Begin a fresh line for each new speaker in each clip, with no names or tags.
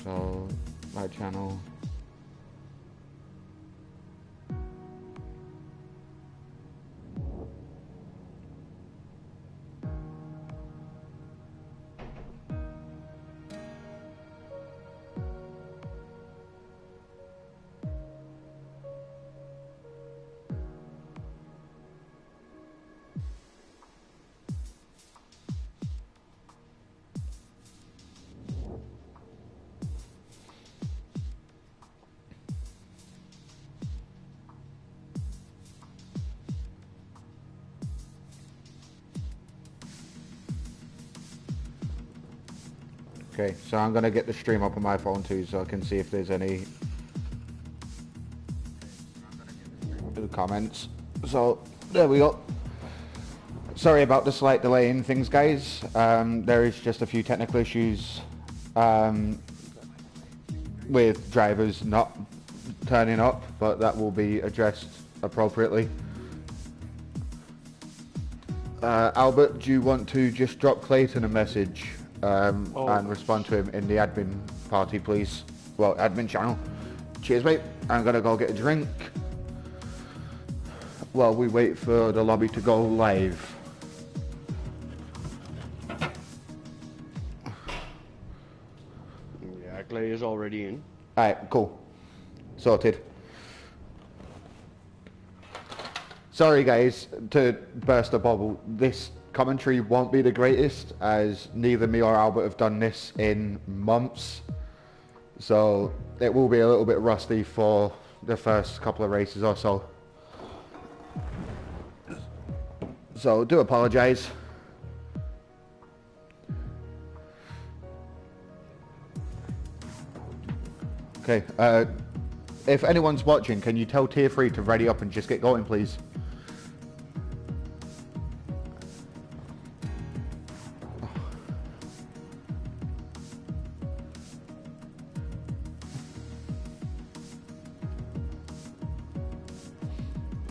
So, my channel. Okay, so I'm going to get the stream up on my phone too so I can see if there's any comments. So, there we go. Sorry about the slight delay in things, guys. There is just a few technical issues with drivers not turning up, but that will be addressed appropriately. Albert, do you want to just drop Clayton a message and respond to him in the admin party, please? Well, admin channel. Cheers, mate. I'm gonna go get a drink while we wait for the lobby to go live.
Yeah, Clay is already in.
Alright, cool. Sorted. Sorry guys, to burst a bubble, this commentary won't be the greatest as neither me or Albert have done this in months. So it will be a little bit rusty for the first couple of races or so. So do apologise. Okay, if anyone's watching, can you tell Tier 3 to ready up and just get going, please?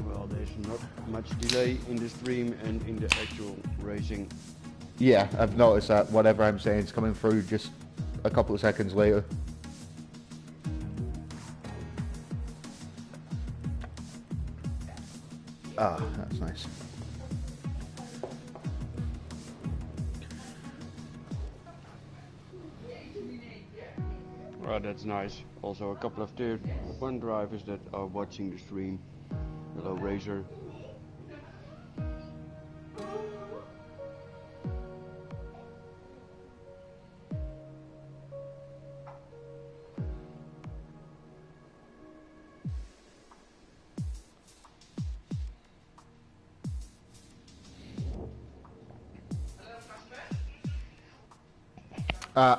Well, there's not much delay in the stream and in the actual racing.
Yeah, I've noticed that whatever I'm saying is coming through just a couple of seconds later. Ah, that's nice.
Right, that's nice. Also, a couple of Tier 1 drivers that are watching the stream. Hello, Racer.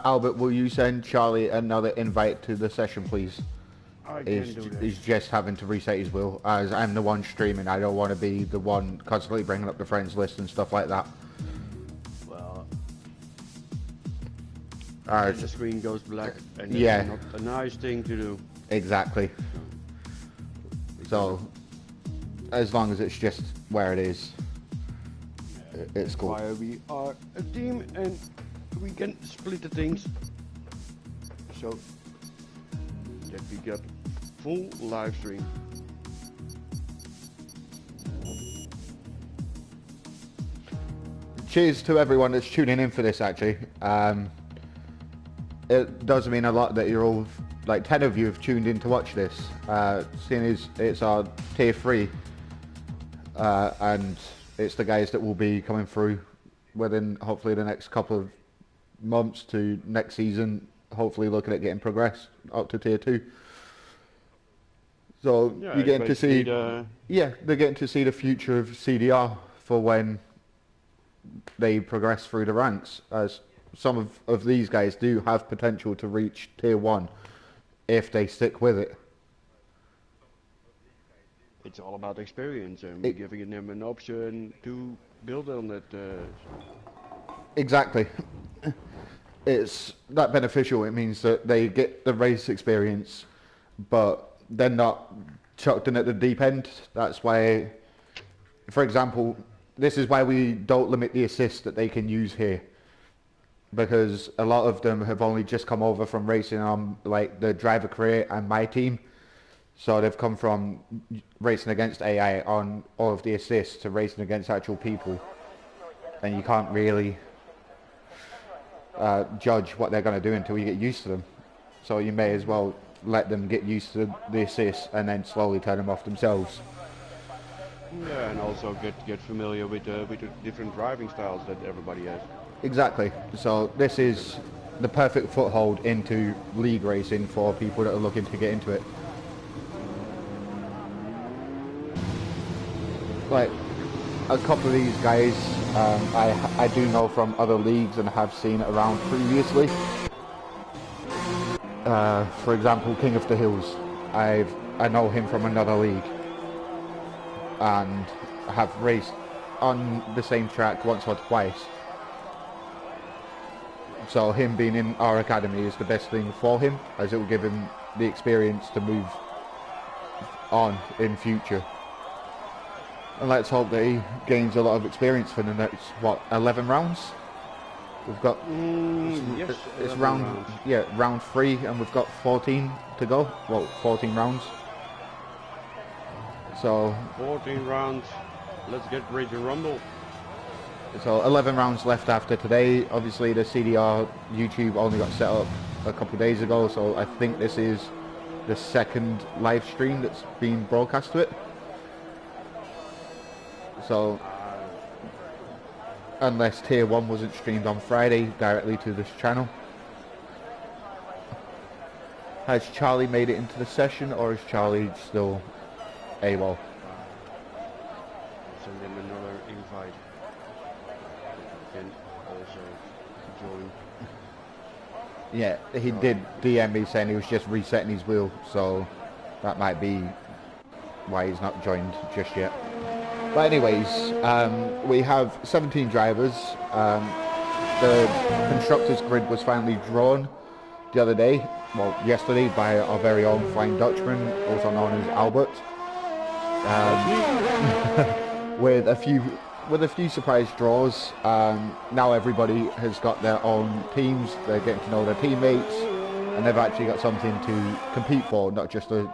Albert, will you send Charlie another invite to the session, please?
I can do that.
He's just having to reset his will, as I'm the one streaming. I don't want to be the one constantly bringing up the friends list and stuff like that.
Well, the screen goes black, and that's
yeah,
not a nice thing to do.
Exactly. So, as long as it's just where it is, it's cool.
Why we are a team and we can split the things so that we get full live stream.
Cheers to everyone that's tuning in for this, actually. It does mean a lot that you're all, like 10 of you have tuned in to watch this, seeing as it's our Tier 3, and it's the guys that will be coming through within hopefully the next couple of months to next season, hopefully looking at getting progressed up to Tier 2. So
Yeah,
you're getting to see, they're getting to see the future of CDR for when they progress through the ranks, as some of these guys do have potential to reach Tier 1 if they stick with it.
It's all about experience and we're giving them an option to build on that.
Exactly. It's that beneficial. It means that they get the race experience, but they're not chucked in at the deep end. That's why, for example, this is why we don't limit the assists that they can use here. because a lot of them have only just come over from racing on like the driver career and my team. So they've come from racing against AI on all of the assists to racing against actual people. And you can't really judge what they're going to do until you get used to them. So you may as well let them get used to the assists and then slowly turn them off themselves.
Yeah, and also get familiar with the different driving styles that everybody has.
Exactly. So this is the perfect foothold into league racing for people that are looking to get into it. Like a couple of these guys I do know from other leagues and have seen around previously. For example, King of the Hills. I know him from another league and have raced on the same track once or twice. So him being in our academy is the best thing for him, as it will give him the experience to move on in future. And let's hope that he gains a lot of experience for the next, what, 11 rounds? We've got,
yes,
it's round,
rounds.
yeah, round 3, and we've got 14 to go. Well, 14 rounds. So
14 rounds. Let's get ready to rumble.
So 11 rounds left after today. Obviously the CDR YouTube only got set up a couple of days ago, so I think this is the second live stream that's been broadcast to it. So unless tier 1 wasn't streamed on Friday directly to this channel. Has Charlie made it into the session, or is Charlie still AWOL?
Send him another invite. He can also join.
Yeah, he did DM me saying he was just resetting his wheel, so that might be why he's not joined just yet. But anyways, we have 17 drivers. The constructors grid was finally drawn the other day, well, yesterday, by our very own Flying Dutchman, also known as Albert. With a few surprise draws. Now everybody has got their own teams. They're getting to know their teammates, and they've actually got something to compete for, not just a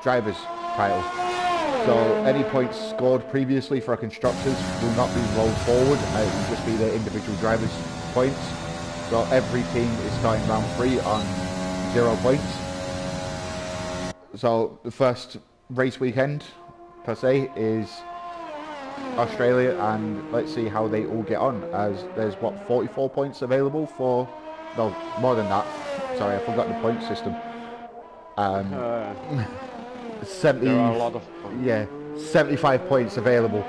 driver's title. So any points scored previously for constructors will not be rolled forward. It will just be the individual drivers' points. So every team is starting round 3 on 0 points. So the first race weekend per se is Australia, and let's see how they all get on, as there's what, 44 points available for, no, more than that, sorry, I forgot the point system. 70,
there are a lot of
75 points available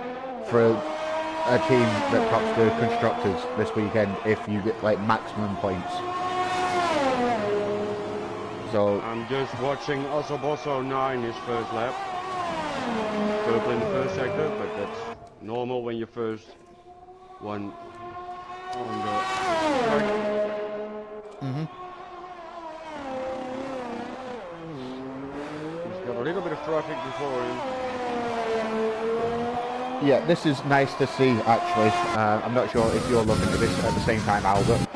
for a team that tops the constructors this weekend if you get like maximum points. So
I'm just watching Osoboso 9 his first lap. Purple in the first sector, but that's normal when you're first one on the track. He's got a little bit of traffic before him.
yeah, this is nice to see actually. I'm not sure if you're looking at this at the same time, Albert.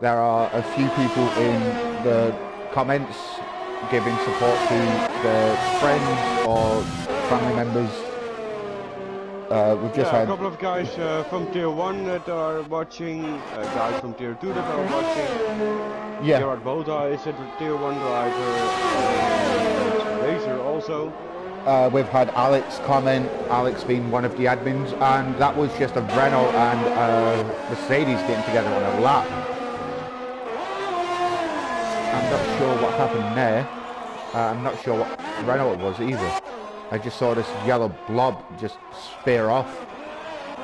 There are a few people in the comments giving support to their friends or family members. We've just had
a couple of guys from tier 1 that are watching, guys from tier 2 that are watching.
Yeah.
Gerard Bota is a tier 1 driver, Racer also.
We've had Alex comment, Alex being one of the admins, and that was just a Renault and Mercedes getting together on a lap. I'm not sure what happened there. I'm not sure what Renault it was either. I just saw this yellow blob just spear off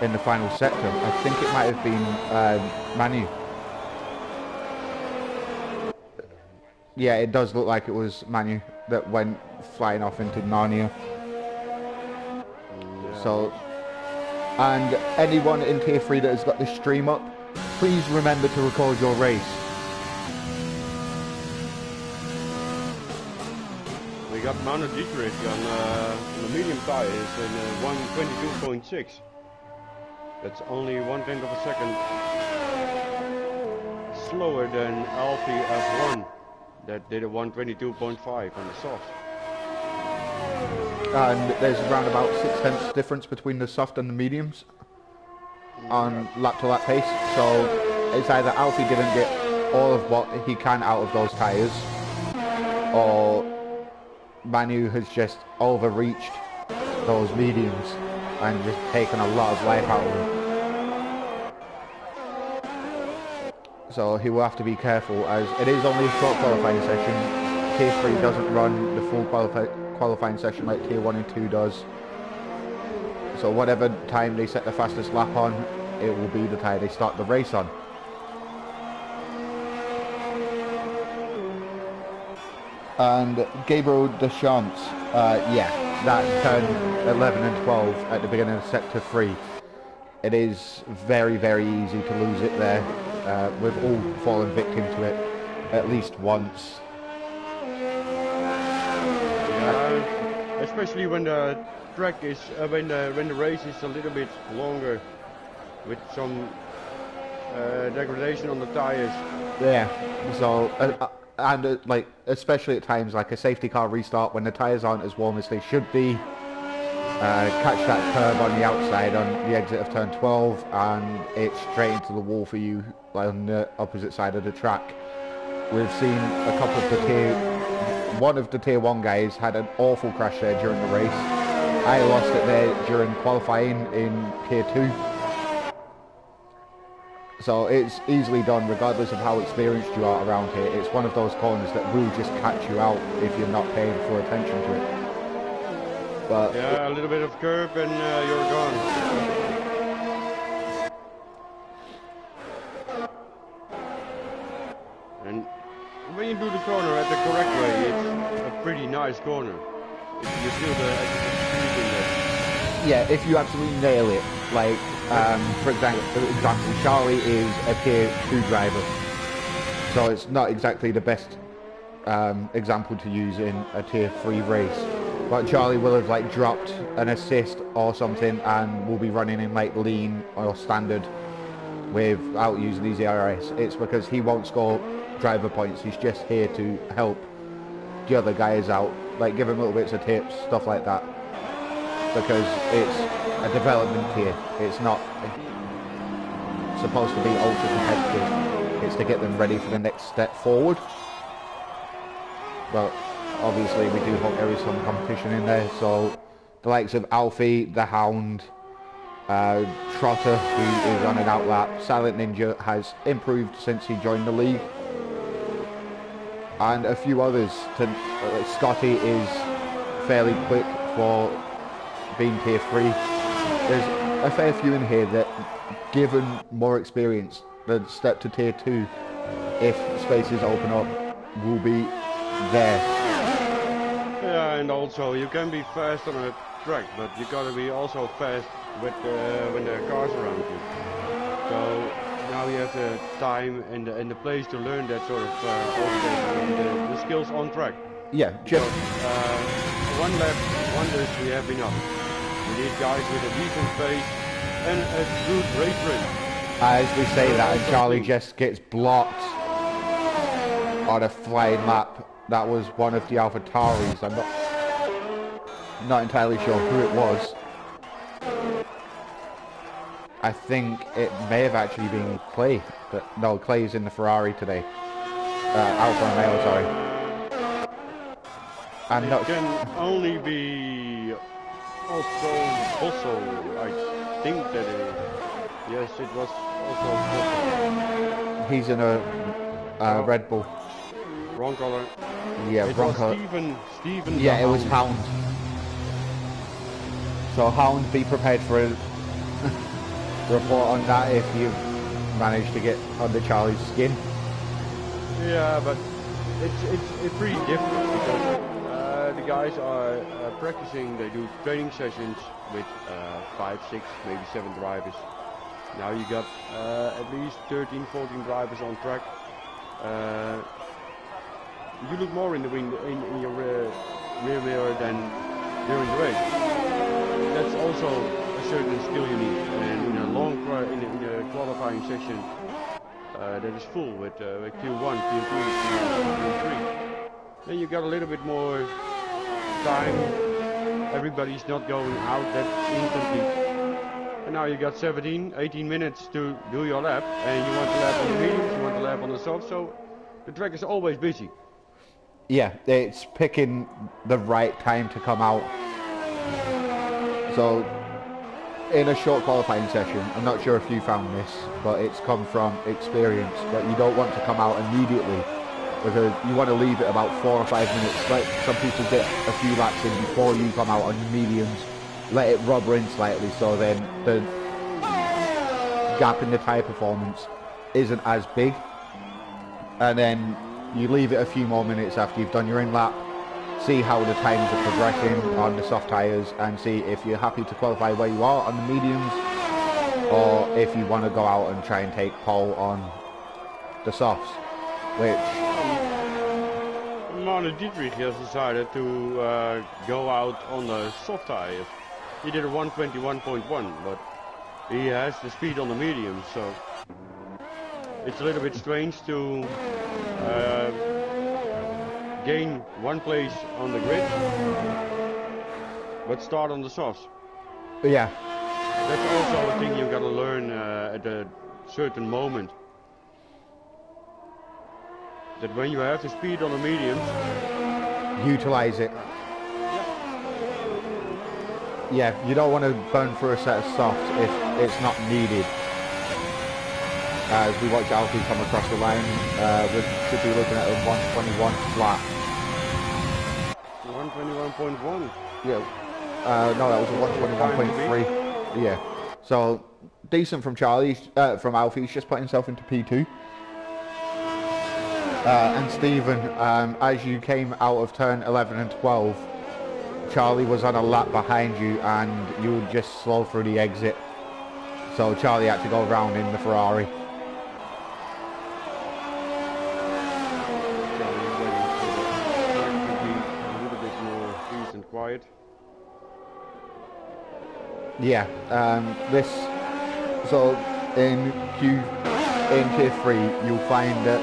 in the final sector. I think it might have been Manu. Yeah, it does look like it was Manu that went flying off into Narnia.
Yeah.
So, and anyone in tier 3 that has got this stream up, please remember to record your race.
We got Manu Dietrich on the medium tires in 1:22.6. That's only 1/10 of a second slower than Alfie F1 that did a 122.5 on the soft.
And there's around about 6/10 difference between the soft and the mediums on lap-to-lap pace. So it's either Alfie didn't get all of what he can out of those tyres, or Manu has just overreached those mediums and just taken a lot of life out of them. So he will have to be careful, as it is only a short qualifying session. Tier 3 doesn't run the full qualifying session like Tier 1 and 2 does. So whatever time they set the fastest lap on, it will be the time they start the race on. And Gabriel Deschamps, yeah, that turn 11 and 12 at the beginning of Sector 3. It is very, very easy to lose it there. We've all fallen victim to it at least once.
Yeah, especially when the track is, when the race is a little bit longer, with some degradation on the tires.
Yeah, so like especially at times like a safety car restart when the tires aren't as warm as they should be. Catch that curb on the outside on the exit of turn 12 and it's straight into the wall for you on the opposite side of the track. We've seen a couple of one of the tier 1 guys had an awful crash there during the race. I lost it there during qualifying in tier 2. So it's easily done regardless of how experienced you are around here. It's one of those corners that will just catch you out if you're not paying full attention to it. But
yeah, a little bit of curb and you're gone. And when you do the corner at the correct way, it's a pretty nice corner. If you feel the speed in there.
yeah, if you absolutely nail it, like for example, Charlie is a tier 2 driver, so it's not exactly the best example to use in a tier 3 race. But Charlie will have like dropped an assist or something and will be running in like lean or standard without using these ERS. It's because he won't score driver points. He's just here to help the other guys out, like give him little bits of tips, stuff like that. Because it's a development tier. It's not supposed to be ultra competitive. It's to get them ready for the next step forward. But obviously we do hope there is some competition in there, so the likes of Alfie, the Hound, Trotter, who is on an outlap, Silent Ninja has improved since he joined the league, and a few others. Scotty is fairly quick for being tier 3. There's a fair few in here that, given more experience, that step to tier 2, if spaces open up, will be there.
Yeah, and also you can be fast on a track, but you gotta be also fast with when there are cars around you. So now you have the time and the place to learn that sort of overtaking and the skills on track.
Yeah, just
one lap wonders we have enough. We need guys with a decent pace and a good race rate.
As we say that, and Charlie just gets blocked on a flying lap. That was one of the AlphaTauris. I'm not entirely sure who it was. I think it may have actually been Clay. But no, Clay is in the Ferrari today. Alfa Romeo, sorry.
And it can only be also Bosso. I think that it is. Yes, it was also Bosso.
He's in a Red Bull.
Wrong color.
Yeah,
it
wrong
was
color.
Steven.
Yeah, it was Hound. So Hound, be prepared for a report on that if you manage to get under Charlie's skin.
Yeah, but it's pretty different because the guys are practicing. They do training sessions with 5, 6, maybe 7 drivers. Now you got at least 13, 14 drivers on track. You look more in the in your rear mirror than during the race. That's also a certain skill you need. And in a long in a qualifying section, that is full with Q1, Q2, Q3. Then you got a little bit more time. Everybody's not going out that instantly. And now you got 17, 18 minutes to do your lap, and you want to lap on the mediums, you want to lap on the soft, so the track is always busy.
Yeah, it's picking the right time to come out. So, in a short qualifying session, I'm not sure if you found this, but it's come from experience, that you don't want to come out immediately, because you want to leave it about 4 or 5 minutes. Let some people get a few laps in before you come out on your mediums. Let it rubber in slightly, so then the gap in the tyre performance isn't as big. And then you leave it a few more minutes after you've done your in-lap, see how the times are progressing on the soft tyres, and see if you're happy to qualify where you are on the mediums, or if you want to go out and try and take pole on the softs, which...
Martin Dietrich has decided to go out on the soft tyres. He did a 121.1, but he has the speed on the medium, so it's a little bit strange to gain one place on the grid, but start on the softs.
Yeah.
That's also a thing you gotta learn at a certain moment. That when you have the speed on the mediums,
utilize it. Yeah, you don't want to burn through a set of softs if it's not needed. As we watch Alfie come across the line, we should be looking at a 121 flat.
121.1?
Yeah. No, that was a 121.3. Yeah. So, decent from Charlie, from Alfie. He's just put himself into P2. And Stephen, as you came out of turn 11 and 12, Charlie was on a lap behind you and you would just slow through the exit. So Charlie had to go around in the Ferrari.
Charlie's waiting for the track to be a little bit more peace and quiet.
Yeah, so in tier 3 you'll find that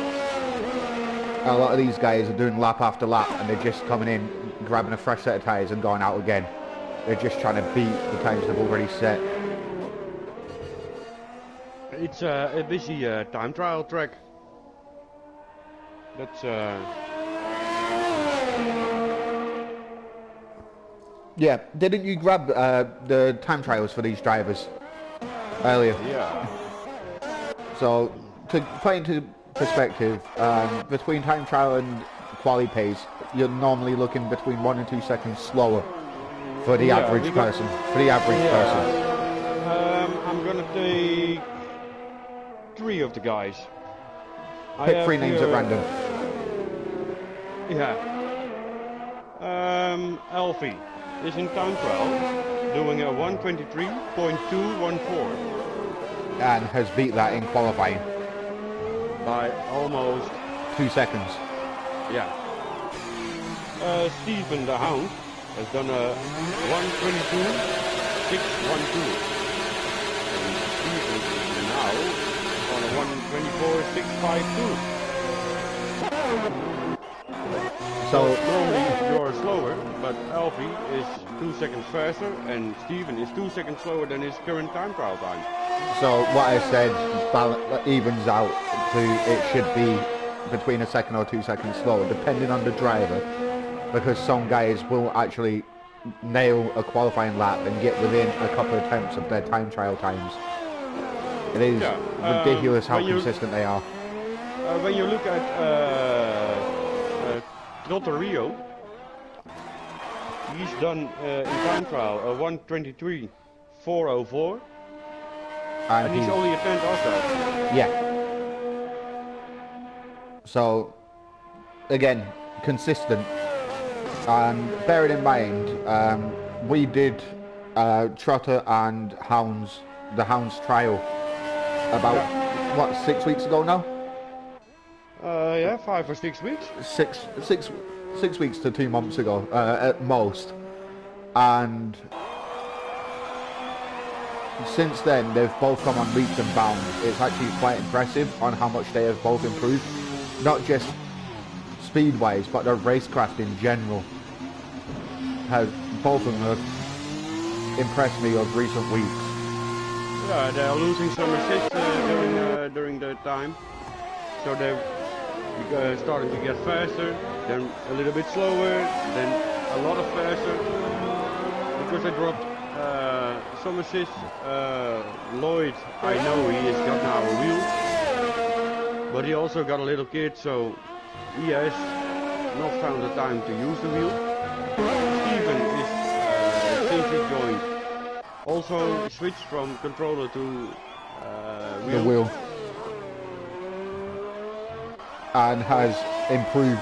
a lot of these guys are doing lap after lap and they're just coming in, grabbing a fresh set of tyres and going out again. They're just trying to beat the times they've already set.
It's a busy time trial track. That's
Yeah, didn't you grab the time trials for these drivers earlier?
yeah.
So, to put into perspective, between time trial and quali pace, you're normally looking between 1 and 2 seconds slower for the average person.
I'm gonna take 3 of the guys.
Pick 3 names at random.
Yeah. Alfie is in time trial doing a 123.214
And has beat that in qualifying.
by almost
2 seconds.
Yeah. Stephen the Hound has done a 122.612. And Stephen is now on a 124.652.
So
Normally you're slower, but Alfie is 2 seconds faster and Stephen is 2 seconds slower than his current time trial time.
So what I said evens out to it should be between a second or 2 seconds slower, depending on the driver, because some guys will actually nail a qualifying lap and get within a couple of attempts of their time trial times. It is ridiculous how consistent they are.
When you look at Trotter Rio, he's done in time trial a 123.404. And he's only a 10th off that.
Yeah. So, again, consistent. And bearing in mind, we did Trotter and the Hounds trial about, what, 6 weeks ago now?
Yeah, 5 or 6 weeks.
Six weeks to 2 months ago, at most. And since then, they've both come on leaps and bounds. It's actually quite impressive on how much they have both improved. Not just speed-wise, but their racecraft in general. Both of them have impressed me of recent weeks.
Yeah, they're losing some assists during the time. So they're starting to get faster, then a little bit slower, then a lot of faster. Because they dropped some assists. Lloyd, I know he has got now a wheel, but he also got a little kid, so he has not found the time to use the wheel. Steven is, since he joined, also switched from controller to wheel.
The wheel. And has improved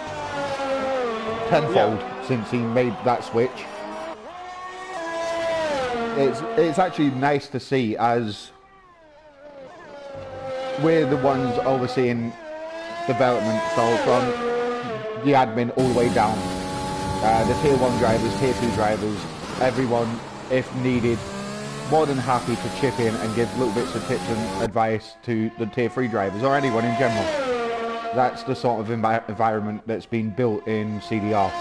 tenfold since he made that switch. It's actually nice to see, as we're the ones overseeing development, so from the admin all the way down, the tier 1 drivers, tier 2 drivers, everyone, if needed, more than happy to chip in and give little bits of tips and advice to the tier 3 drivers, or anyone in general. That's the sort of environment that's been built in CDR.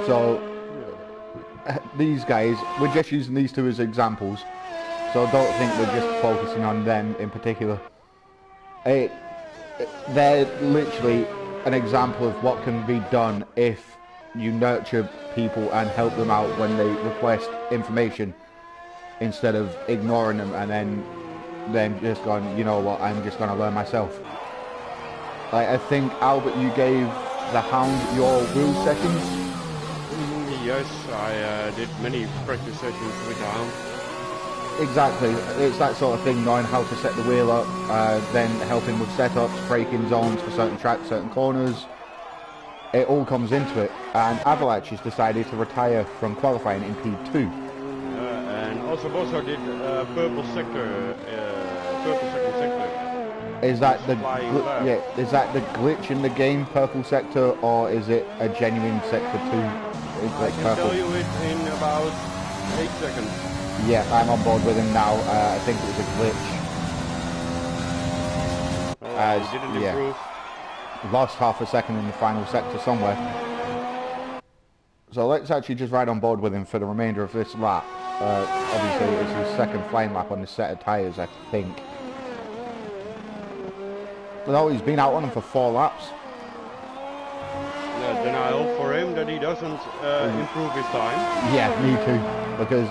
So these guys, we're just using these two as examples, so don't think we're just focusing on them in particular. They're literally an example of what can be done if you nurture people and help them out when they request information, instead of ignoring them and then just going, you know what, I'm just going to learn myself. Like, I think, Albert, you gave the Hound your wheel settings?
Yes, I did many practice sessions with the Hound.
Exactly, it's that sort of thing, knowing how to set the wheel up, then helping with setups, braking zones for certain tracks, certain corners. It all comes into it, and Avalanche has decided to retire from qualifying in P2.
And also did purple second sector.
Is that the is that the glitch in the game, purple sector, or is it a genuine sector 2?
I can tell you it in about 8 seconds.
Yeah, I'm on board with him now. I think it was a glitch.
He didn't improve.
Lost half a second in the final sector somewhere. So let's actually just ride on board with him for the remainder of this lap. Obviously, it's his second flying lap on this set of tyres, I think. No, he's been out on them for 4 laps.
Yeah, then I hope for him that he doesn't improve his time.
Yeah, me too, because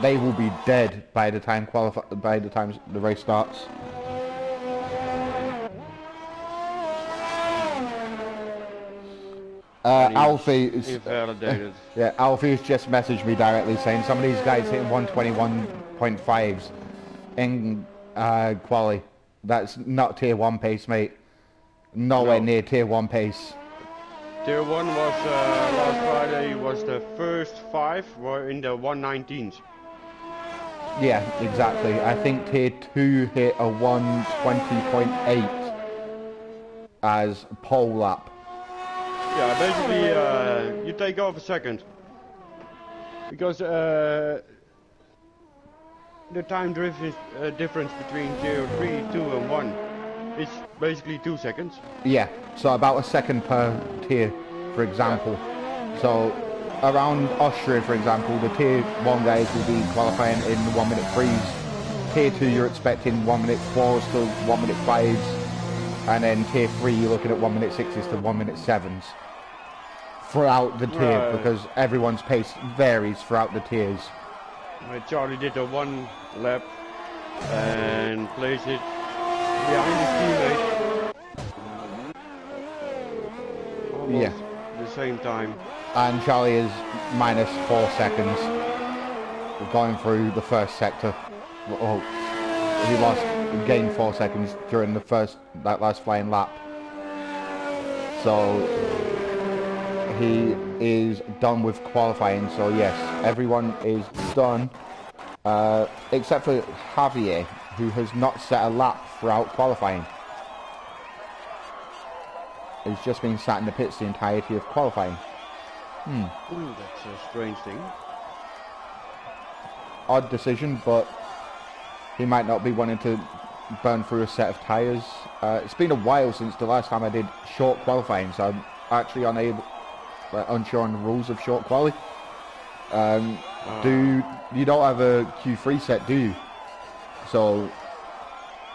they will be dead by the time the race starts. Alfie is
invalidated.
Yeah, Alfie's just messaged me directly saying some of these guys hitting 121.5s in quali. That's not tier 1 pace, mate. Nowhere near tier 1 pace.
Tier 1 was last Friday was the first 5 were in the 119s.
Yeah, exactly. I think tier 2 hit a 120.8 as pole lap.
Yeah, basically you take off a second. Because the time difference between tier 3, 2 and 1 is basically 2 seconds.
Yeah, so about a second per tier, for example. So around Austria, for example, the tier 1 guys will be qualifying in 1 minute 3s. Tier 2 you're expecting 1 minute 4s to 1 minute 5s. And then tier 3 you're looking at 1 minute 6s to 1 minute 7s. Throughout the tier, because everyone's pace varies throughout the tiers.
Charlie did a 1 lap and placed it behind his teammate. Almost the same time.
And Charlie is minus 4 seconds going through the first sector. Oh, he gained 4 seconds during that last flying lap. So he is done with qualifying. So yes, everyone is done, except for Javier, who has not set a lap throughout qualifying. He's just been sat in the pits the entirety of qualifying.
That's a strange thing.
odd decision, but he might not be wanting to burn through a set of tyres. It's been a while since the last time I did short qualifying, so I'm actually unsure on the rules of short quali. You don't have a Q3 set, do you? So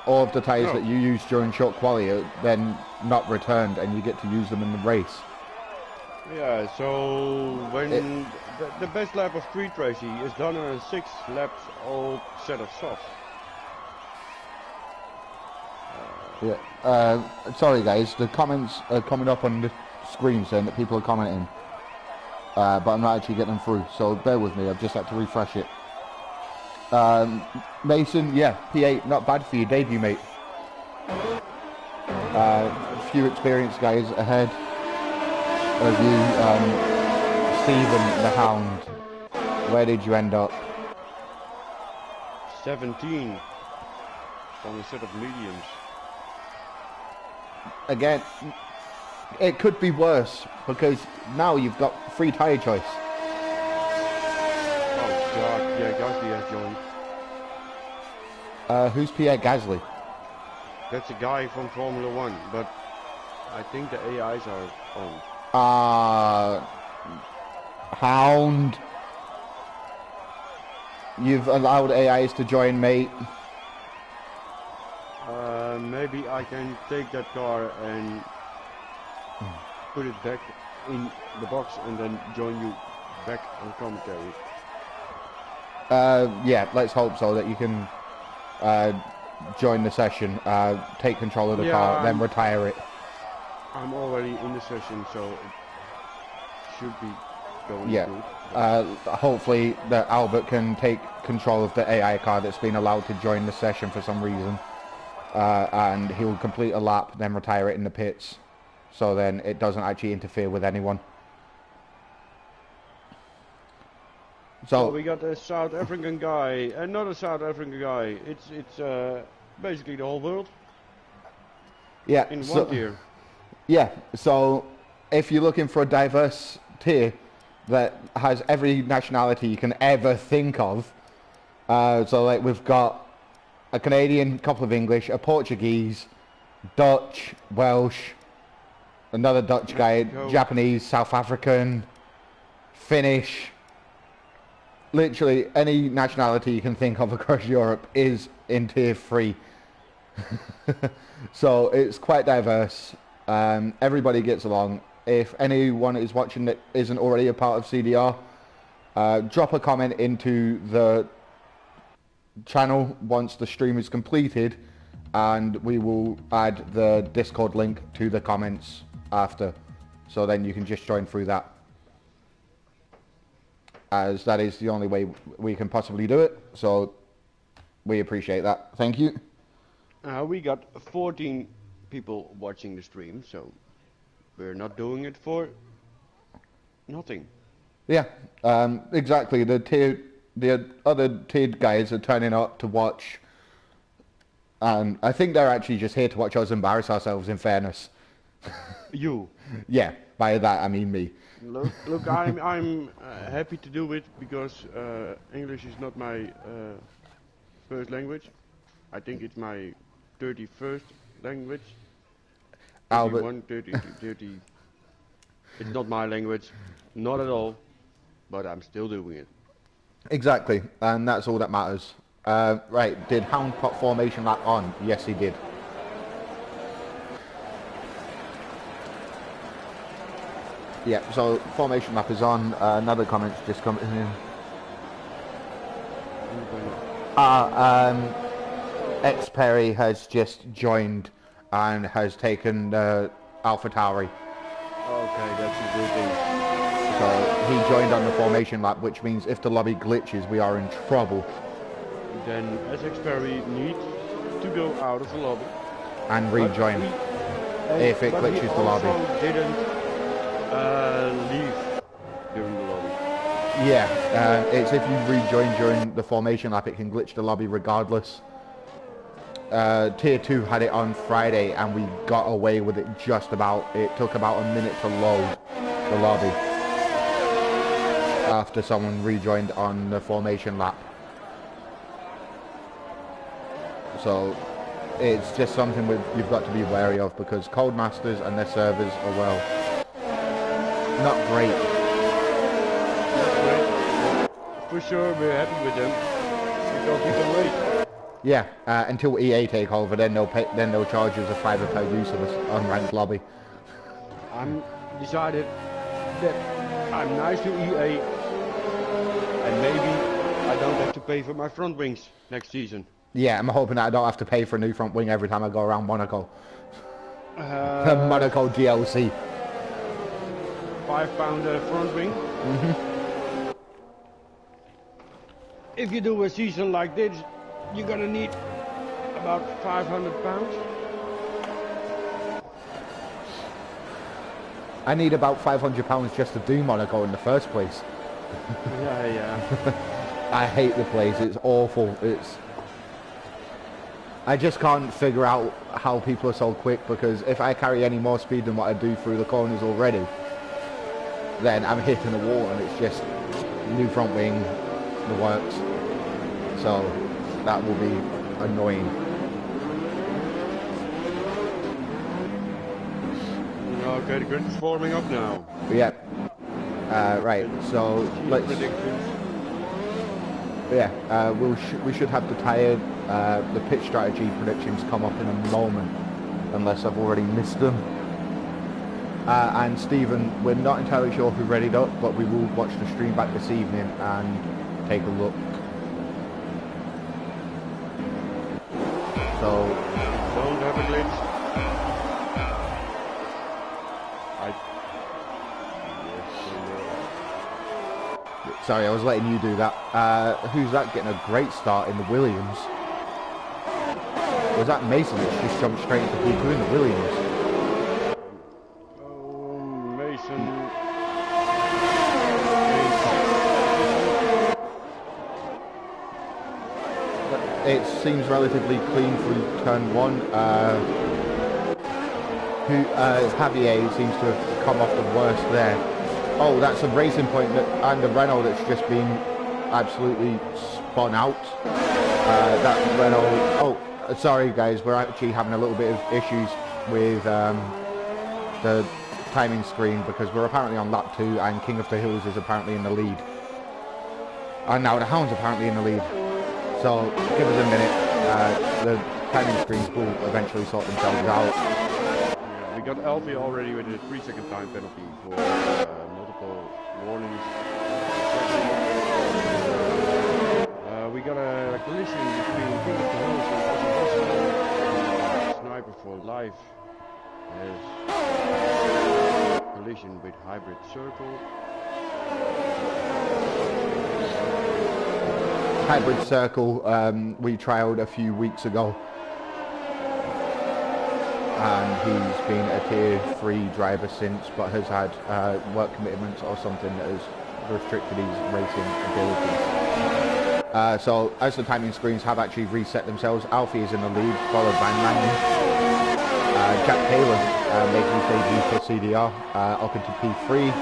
all of the tyres that you use during short quali are then not returned, and you get to use them in the race.
Yeah, so when the best lap of street racing is done on a 6 laps old set of softs.
Sorry guys, the comments are coming up on the screen saying that people are commenting, but I'm not actually getting them through, so bear with me, I've just had to refresh it. Mason, yeah, P8, not bad for your debut, mate. A few experienced guys ahead of you. Stephen the Hound, where did you end up?
17 on a set of mediums.
Again, it could be worse because now you've got free tyre choice.
Oh god, yeah, Gasly has joined.
Who's Pierre Gasly?
That's a guy from Formula 1, but I think the AIs are on.
Hound. You've allowed AIs to join, mate.
Maybe I can take that car and put it back in the box and then join you back on commentary.
Yeah, let's hope so, that you can join the session, take control of the car, then retire it.
I'm already in the session, so it should be going good.
Hopefully that Albert can take control of the AI car that's been allowed to join the session for some reason. And he'll complete a lap, then retire it in the pits, so then it doesn't actually interfere with anyone. So
we got a South African guy, another South African guy. It's basically the whole world.
Yeah.
In one tier.
Yeah. So if you're looking for a diverse tier that has every nationality you can ever think of, so like we've got a Canadian, a couple of English, a Portuguese, Dutch, Welsh, another Dutch guy, Japanese, South African, Finnish. Literally any nationality you can think of across Europe is in tier 3. So it's quite diverse. Everybody gets along. If anyone is watching that isn't already a part of CDR, drop a comment into the channel once the stream is completed, and we will add the Discord link to the comments after, so then you can just join through that, as that is the only way we can possibly do it. So we appreciate that. Thank you.
We got 14 people watching the stream, so we're not doing it for nothing.
Yeah, exactly. The other tiered guys are turning up to watch, and I think they're actually just here to watch us embarrass ourselves, in fairness.
You?
Yeah, by that I mean me.
Look, I'm happy to do it because English is not my first language. I think it's my 31st language.
Albert.
31, 30. It's not my language, not at all, but I'm still doing it.
Exactly, and that's all that matters. Right, did Hound put formation lap on? Yes, he did. Yeah, so formation lap is on. Another comment's just coming in. X Perry has just joined and has taken Alpha Tauri.
Okay, that's a good thing.
So he joined on the formation lap, which means if the lobby glitches, we are in trouble.
Then SX Perry needs to go out of the lobby
and rejoin if it glitches the lobby.
Didn't leave during the lobby.
Yeah, it's if you rejoin during the formation lap, it can glitch the lobby regardless. Tier 2 had it on Friday and we got away with it just about. It took about a minute to load the lobby after someone rejoined on the formation lap. So it's just something you've got to be wary of, because Codemasters and their servers are, well, not great.
For sure, we're happy with them because we can wait.
Yeah, until EA take over, then they'll charge us a $5 per use of this unranked lobby.
I'm decided that I'm nice to EA, and maybe I don't have to pay for my front wings next season.
Yeah, I'm hoping that I don't have to pay for a new front wing every time I go around Monaco. Monaco DLC.
£5 front wing. If you do a season like this, you're gonna need about £500.
I need about £500 just to do Monaco in the first place.
Yeah.
I hate the place. It's awful. I just can't figure out how people are so quick, because if I carry any more speed than what I do through the corners already, then I'm hitting the wall, and it's just new front wing, the works. So that will be annoying.
Okay, the grid is forming up now.
Yeah. Right. So let's. Yeah. We should have the pit strategy predictions come up in a moment, unless I've already missed them. And Stephen, we're not entirely sure if we're ready up, but we will watch the stream back this evening and take a look. So
don't have a glitch.
Sorry, I was letting you do that. Who's that getting a great start in the Williams? Was that Mason that's just jumped straight into P2 in the Williams?
Mason.
It seems relatively clean through turn one. Javier seems to have come off the worst there. Oh, that's a Racing Point and a Renault that's just been absolutely spun out. That Renault... Oh, sorry guys, we're actually having a little bit of issues with the timing screen, because we're apparently on lap 2 and King of the Hills is apparently in the lead. And now the Hound's apparently in the lead. So give us a minute, the timing screens will eventually sort themselves out.
Yeah, we got Alfie already with a 3-second time penalty for multiple warnings. We got a collision between King of the Hills and Sniper for Life. There's collision with Hybrid Circle.
Hybrid Circle we trialed a few weeks ago, and he's been a tier 3 driver since, but has had work commitments or something that has restricted his racing abilities. So as the timing screens have actually reset themselves, Alfie is in the lead, followed by Manny. Jack Taylor making his debut for CDR, up into P3.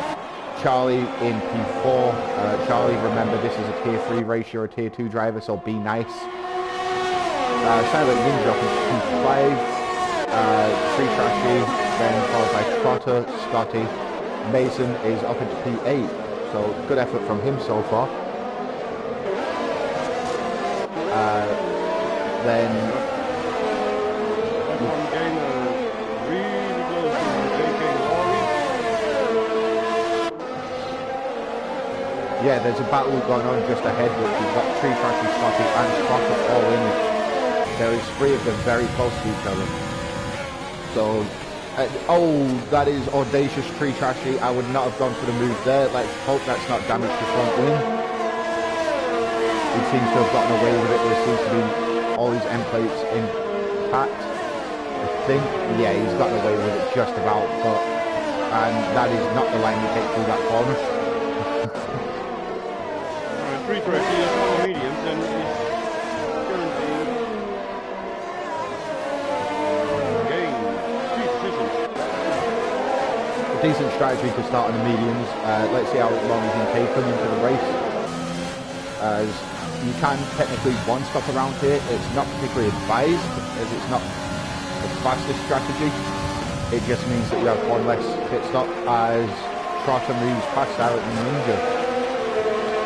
Charlie in P4. Charlie, remember this is a tier 3 race, you're a tier 2 driver, so be nice. Silent Ninja up into P5. Free Trashy, then followed by Trotter, Scotty. Mason is up into P8, so good effort from him so far. Then yeah, there's a battle going on just ahead, which we've got Tree Trashy, Scotty and Spotter all in it. There is 3 of them very close to each other. So, oh, that is audacious Tree Trashy. I would not have gone for the move there. Let's hope that's not damaged to front wing. He seems to have gotten away with it. There seems to be all his end plates intact. I think, yeah, he's gotten away with it just about, but, and that is not the line he takes through that corner.
Free Trashy is all mediums and is currently gaining 3 positions.
A decent strategy to start on the mediums. Let's see how long he can take them into the race. As you can technically one stop around here. It's not particularly advised, as it's not the fastest strategy. It just means that you have one less pit stop as Trotter moves past Silent Ninja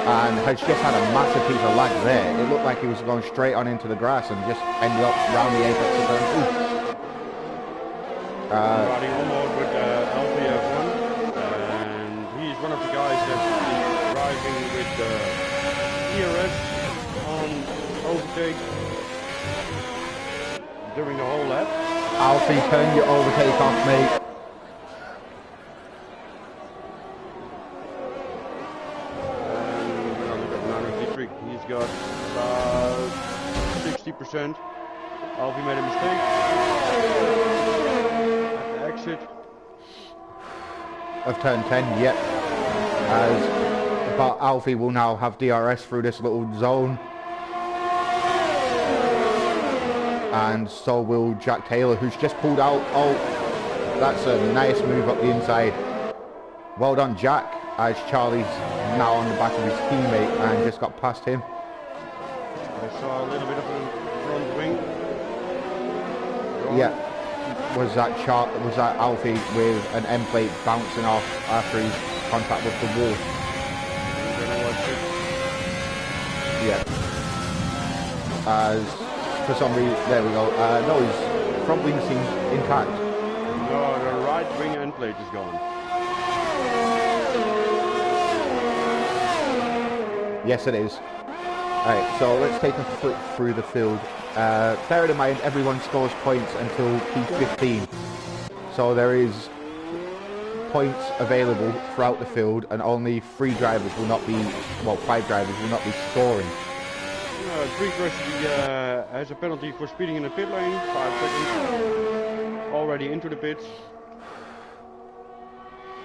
and has just had a massive piece of lag there. It looked like he was going straight on into the grass and just ended up round the apex of turn 2.
Riding on board with LPF1, and he's one of the guys that is driving with the ERS on overtake during the whole lap.
Alfie, turn your overtake off, mate.
He's got about 60%. Alfie made a mistake at the exit
Of turn 10, yep. But Alfie will now have DRS through this little zone. And so will Jack Taylor, who's just pulled out. Oh, that's a nice move up the inside. Well done, Jack, as Charlie's now on the back of his teammate and just got past him.
I saw a little bit of a front wing.
Yeah, was that Alfie with an end plate bouncing off after his contact with the wall? Yeah. As for some reason, there we go. No, his front wing seems intact.
No, the right wing end plate is gone.
Yes, it is. Alright, so let's take a flick through the field. Bearing in mind, everyone scores points until P15. So there is points available throughout the field, and only 3 drivers will not be, well, 5 drivers will not be scoring.
Three has a penalty for speeding in the pit lane, 5 seconds. Already into the pits.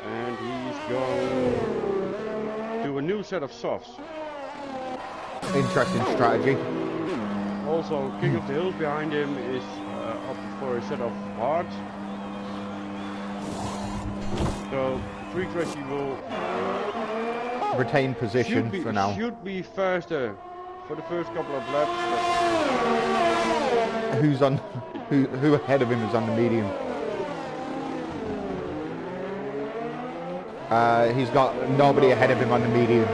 And he's going to a new set of softs.
Interesting strategy.
Also, King of the Hills behind him is up for a set of hards. So, Free Crashy will
retain position for now.
Should be faster for the first couple of laps.
Who's on? Who ahead of him is on the medium? He's got nobody ahead of him on the medium.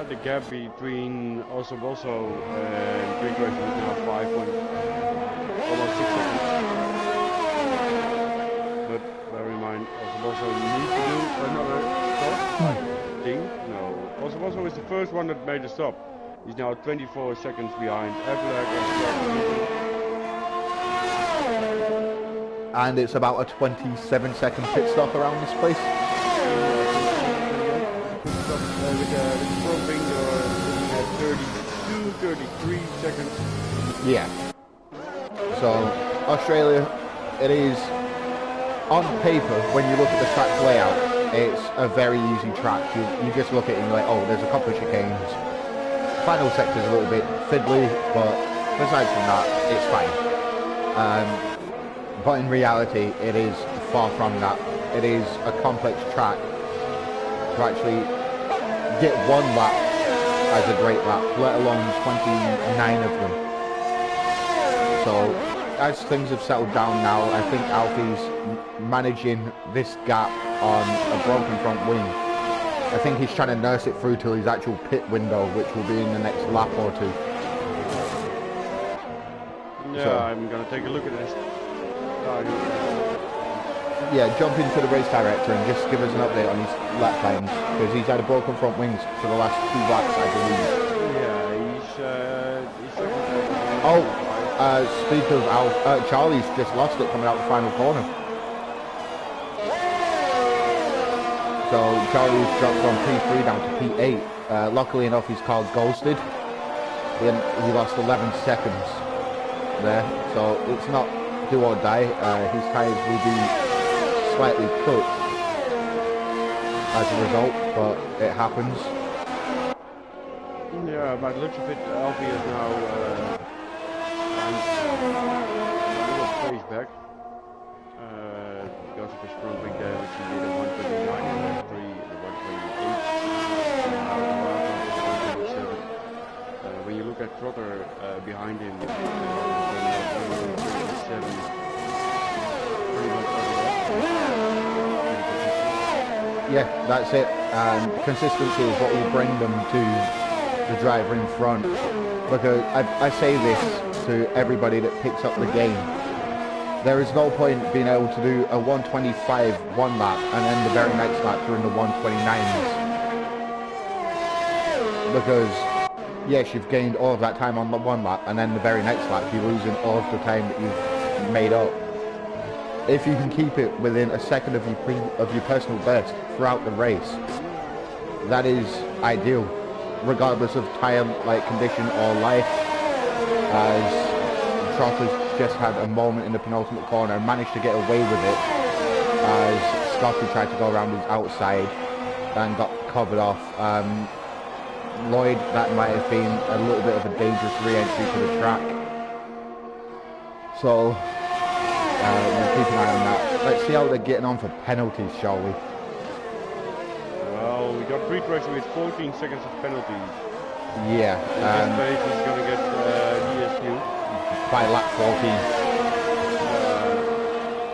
The gap between also and Free Crashy is now 5 points, almost 6 seconds. But bear in mind, also needs to do another stop thing. No, also is the first one that made a stop. He's now 24 seconds behind Affleck.
And it's about a 27-second pit stop around this place.
With the front wing, you're looking at 32, 33 seconds.
Yeah. So, Australia, it is, on paper, when you look at the track layout, it's a very easy track. You just look at it and you're like, oh, there's a couple of chicanes. Final sector's a little bit fiddly, but besides from that, it's fine. But in reality, it is far from that. It is a complex track to actually get one lap as a great lap, let alone 29 of them. So, as things have settled down now, I think Alfie's managing this gap on a broken front wing. I think he's trying to nurse it through till his actual pit window, which will be in the next lap or 2.
Yeah, so, I'm gonna take a look at this.
Yeah, jump into the race director and just give us an update on his lap times, because he's had a broken front wings for the last 2 laps, I believe.
Yeah, he's
speak of Charlie's just lost it coming out the final corner. So Charlie's dropped from P3 down to P8. Luckily enough, his car's ghosted. He lost 11 seconds there, so it's not do or die. His tyres will be slightly cooked as a result, but it happens.
Yeah, by the looks of it, Alfie is now a little space back. because of his front wing damage. He did a 129 in lap 3 and a 128. When you look at Trotter behind him, with 137, pretty much
Yeah, that's it. Consistency is what will bring them to the driver in front. Because I say this to everybody that picks up the game. There is no point being able to do a 125 one lap and then the very next lap you're in the 129s. Because yes, you've gained all of that time on the one lap and then the very next lap you're losing all of the time that you've made up. If you can keep it within a second of your personal best throughout the race, that is ideal, regardless of tyre condition or life. As Trotter's just had a moment in the penultimate corner and managed to get away with it, as Scotty tried to go around his outside and got covered off. Lloyd, that might have been a little bit of a dangerous re-entry to the track. So we'll keep an eye on that. Let's see how they're getting on for penalties, shall we?
Well, we got 3 tracks with 14 seconds of penalties.
Yeah.
In this space he's going to get DSQ.
By lap 14.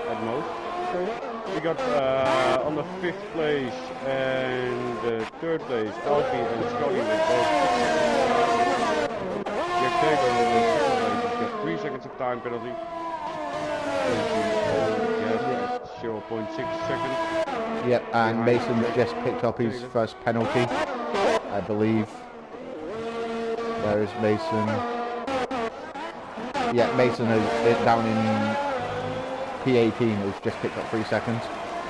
At most. We got on the 5th place and 3rd place, Alfie and Scotty with both. Jack Taylor in the 2nd place, he's got 3 seconds of time penalty. 0.6 seconds.
Yep, and Mason's just picked up his first penalty, I believe. There is Mason. Yeah, Mason is down in P18, has just picked up 3 seconds.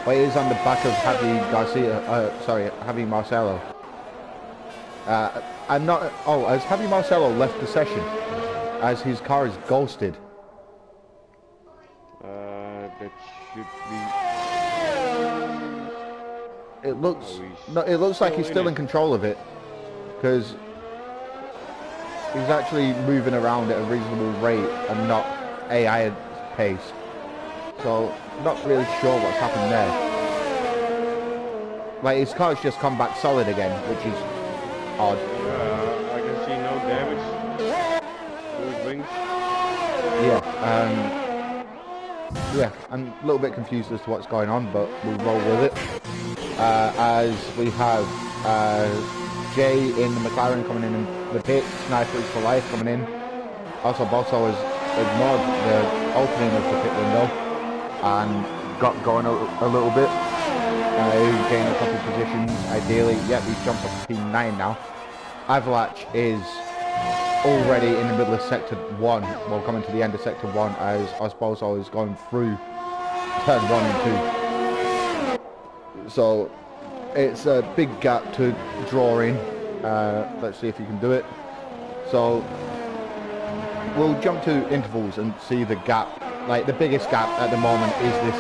But it is on the back of Javi Marcelo. Has Javi Marcelo left the session? As his car is ghosted.
That should be...
It looks like he's still in control of it. Because he's actually moving around at a reasonable rate and not AI pace. So, not really sure what's happened there. His car's just come back solid again, which is odd.
I can see no damage to his wings.
Yeah, I'm a little bit confused as to what's going on, but we'll roll with it. As we have Jay in the McLaren coming in the pit, Sniper is for life coming in. Also, Bosso has ignored the opening of the pit window and got going a little bit. He's gained a couple of positions, ideally. Yep, he's jumped up to P9 now. Avalanche is already in the middle of Sector 1, well, coming to the end of Sector 1 as Osboso is going through Turn 1 and 2. So, it's a big gap to draw in. Let's see if you can do it. So, we'll jump to intervals and see the gap. The biggest gap at the moment is this,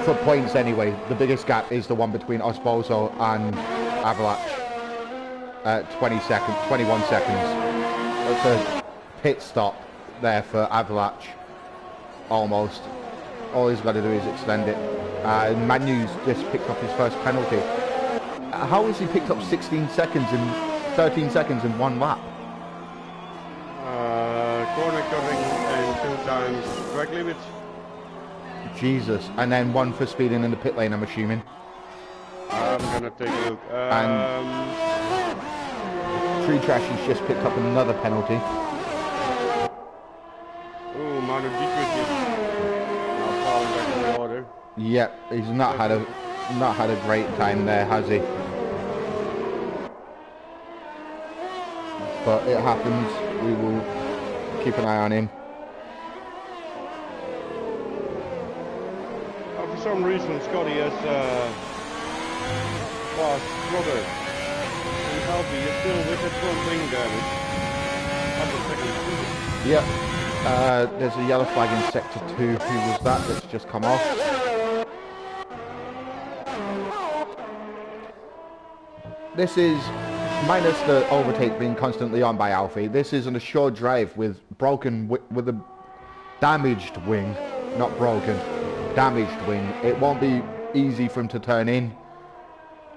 for points anyway, the biggest gap is the one between Osboso and Avalanche. 21 seconds. That's a pit stop there for Avalanche. Almost. All he's got to do is extend it. Manu's just picked up his first penalty. How has he picked up 16 seconds and 13 seconds in one lap?
Corner cutting and 2 times track limits.
Jesus. And then 1 for speeding in the pit lane, I'm assuming.
I'm gonna take a look.
Tree Trash has just picked up another penalty.
Ooh, Manu Dietrich is now falling back in the order.
Yep, he's not had a great time there, has he? But it happens. We will keep an eye on him.
For some reason, Scotty has lost Trotter. Alfie is still with that front wing damage.
Yep. There's a yellow flag in Sector 2. Who was that? That's just come off. This is, minus the overtake being constantly on by Alfie, this is an assured drive with a damaged wing, not broken. damaged wing, it won't be easy for him to turn in,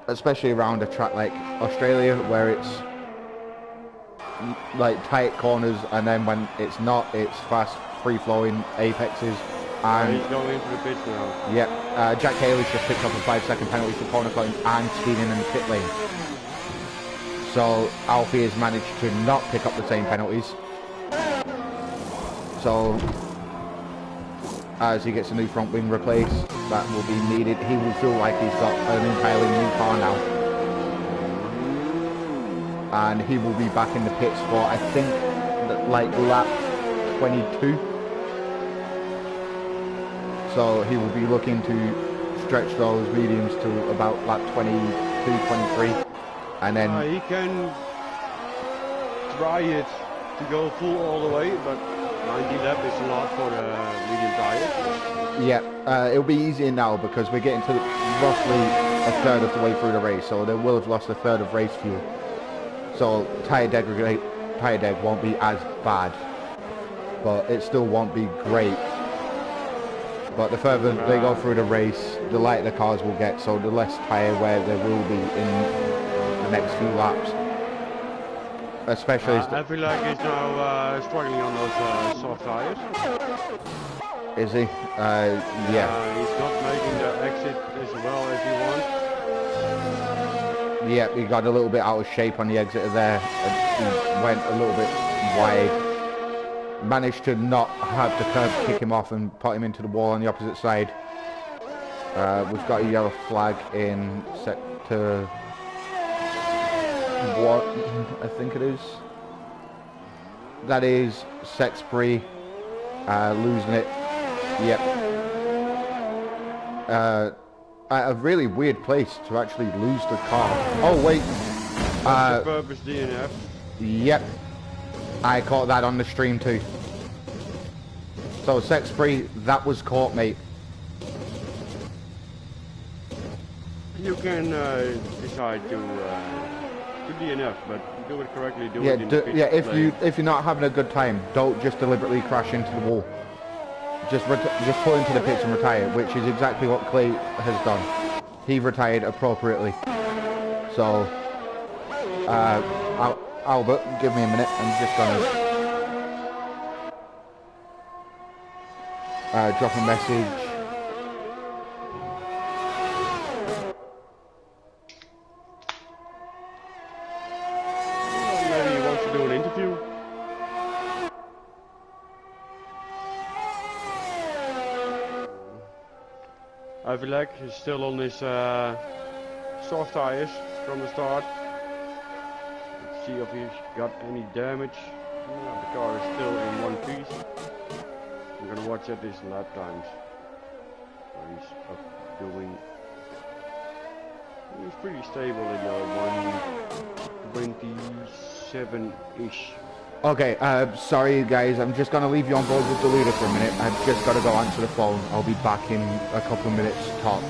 especially around a track like Australia where it's like tight corners, and then when it's not, it's fast free-flowing apexes. And
he's going into the pits now.
Yep, Jack Haley's just picked up a 5-second penalty for corner cutting and speeding in the pit lane. So Alfie has managed to not pick up the same penalties. So as he gets a new front wing replaced, that will be needed. He will feel like he's got an entirely new car now. And he will be back in the pits for, I think, like lap 22. So he will be looking to stretch those mediums to about lap 22, 23. And then
he can try it to go full all the way, but 90 lap is a lot for the medium tires.
Yeah, it'll be easier now because we're getting to roughly a third of the way through the race, so they will have lost a third of race fuel. So tire deg won't be as bad, but it still won't be great. But the further they go through the race, the lighter the cars will get, so the less tire wear there will be in the next few laps. Especially
I feel like he's now struggling on those soft tires.
Is he? Yeah.
He's not making the exit as well as he wants.
Yeah, he got a little bit out of shape on the exit there. He went a little bit wide. Managed to not have the curb kick him off and put him into the wall on the opposite side. We've got a yellow flag in sector 1, I think it is. That is Sexbury losing it. Yep. At a really weird place to actually lose the car. Oh wait.
Purpose DNF.
Yep. I caught that on the stream too. So Sexbury, that was caught, mate.
You can decide to DNF, but do it correctly. Do it in
yeah. If you're not having a good time, don't just deliberately crash into the wall. Just pull into the pits and retire, which is exactly what Clay has done. He retired appropriately. So, Albert, give me a minute. I'm just gonna drop a message.
Maybe he wants to do an interview. I feel like he's still on his soft tires from the start. Let's see if he's got any damage. The car is still in one piece. I'm gonna watch at his lap times. He's up doing. He's pretty stable in the 127-ish.
Okay, sorry guys, I'm just gonna leave you on board with the leader for a minute. I've just gotta go answer the phone. I'll be back in a couple of minutes tops.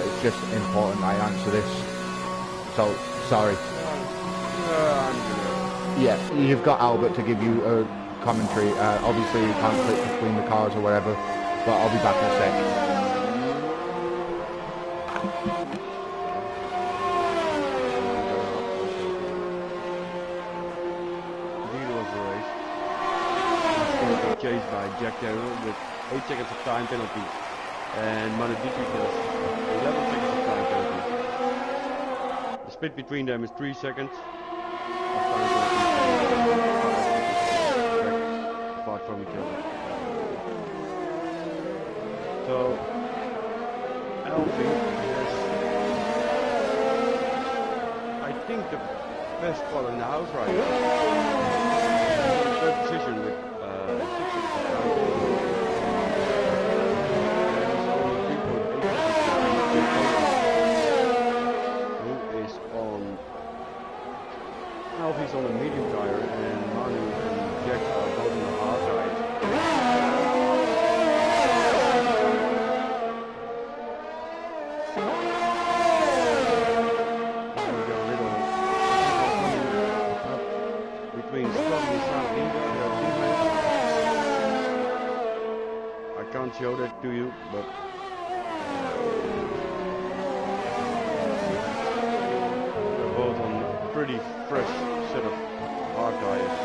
It's just important I answer this. So, sorry. Yeah, you've got Albert to give you a commentary. Obviously you can't click between the cars or whatever, but I'll be back in a sec.
Chased by Jack Taylor with 8 seconds of time penalty, and Manadiki has 11 seconds of time penalty. The split between them is 3 seconds of time penalty apart from each other. So Alfie has, I think, the best spot in the house right now. Third position with 6 seconds of time. Who is on? Alfie's on a medium tire, and Manu and Jack are both on the hard tires. Show that to you, but pretty fresh set of hard tires.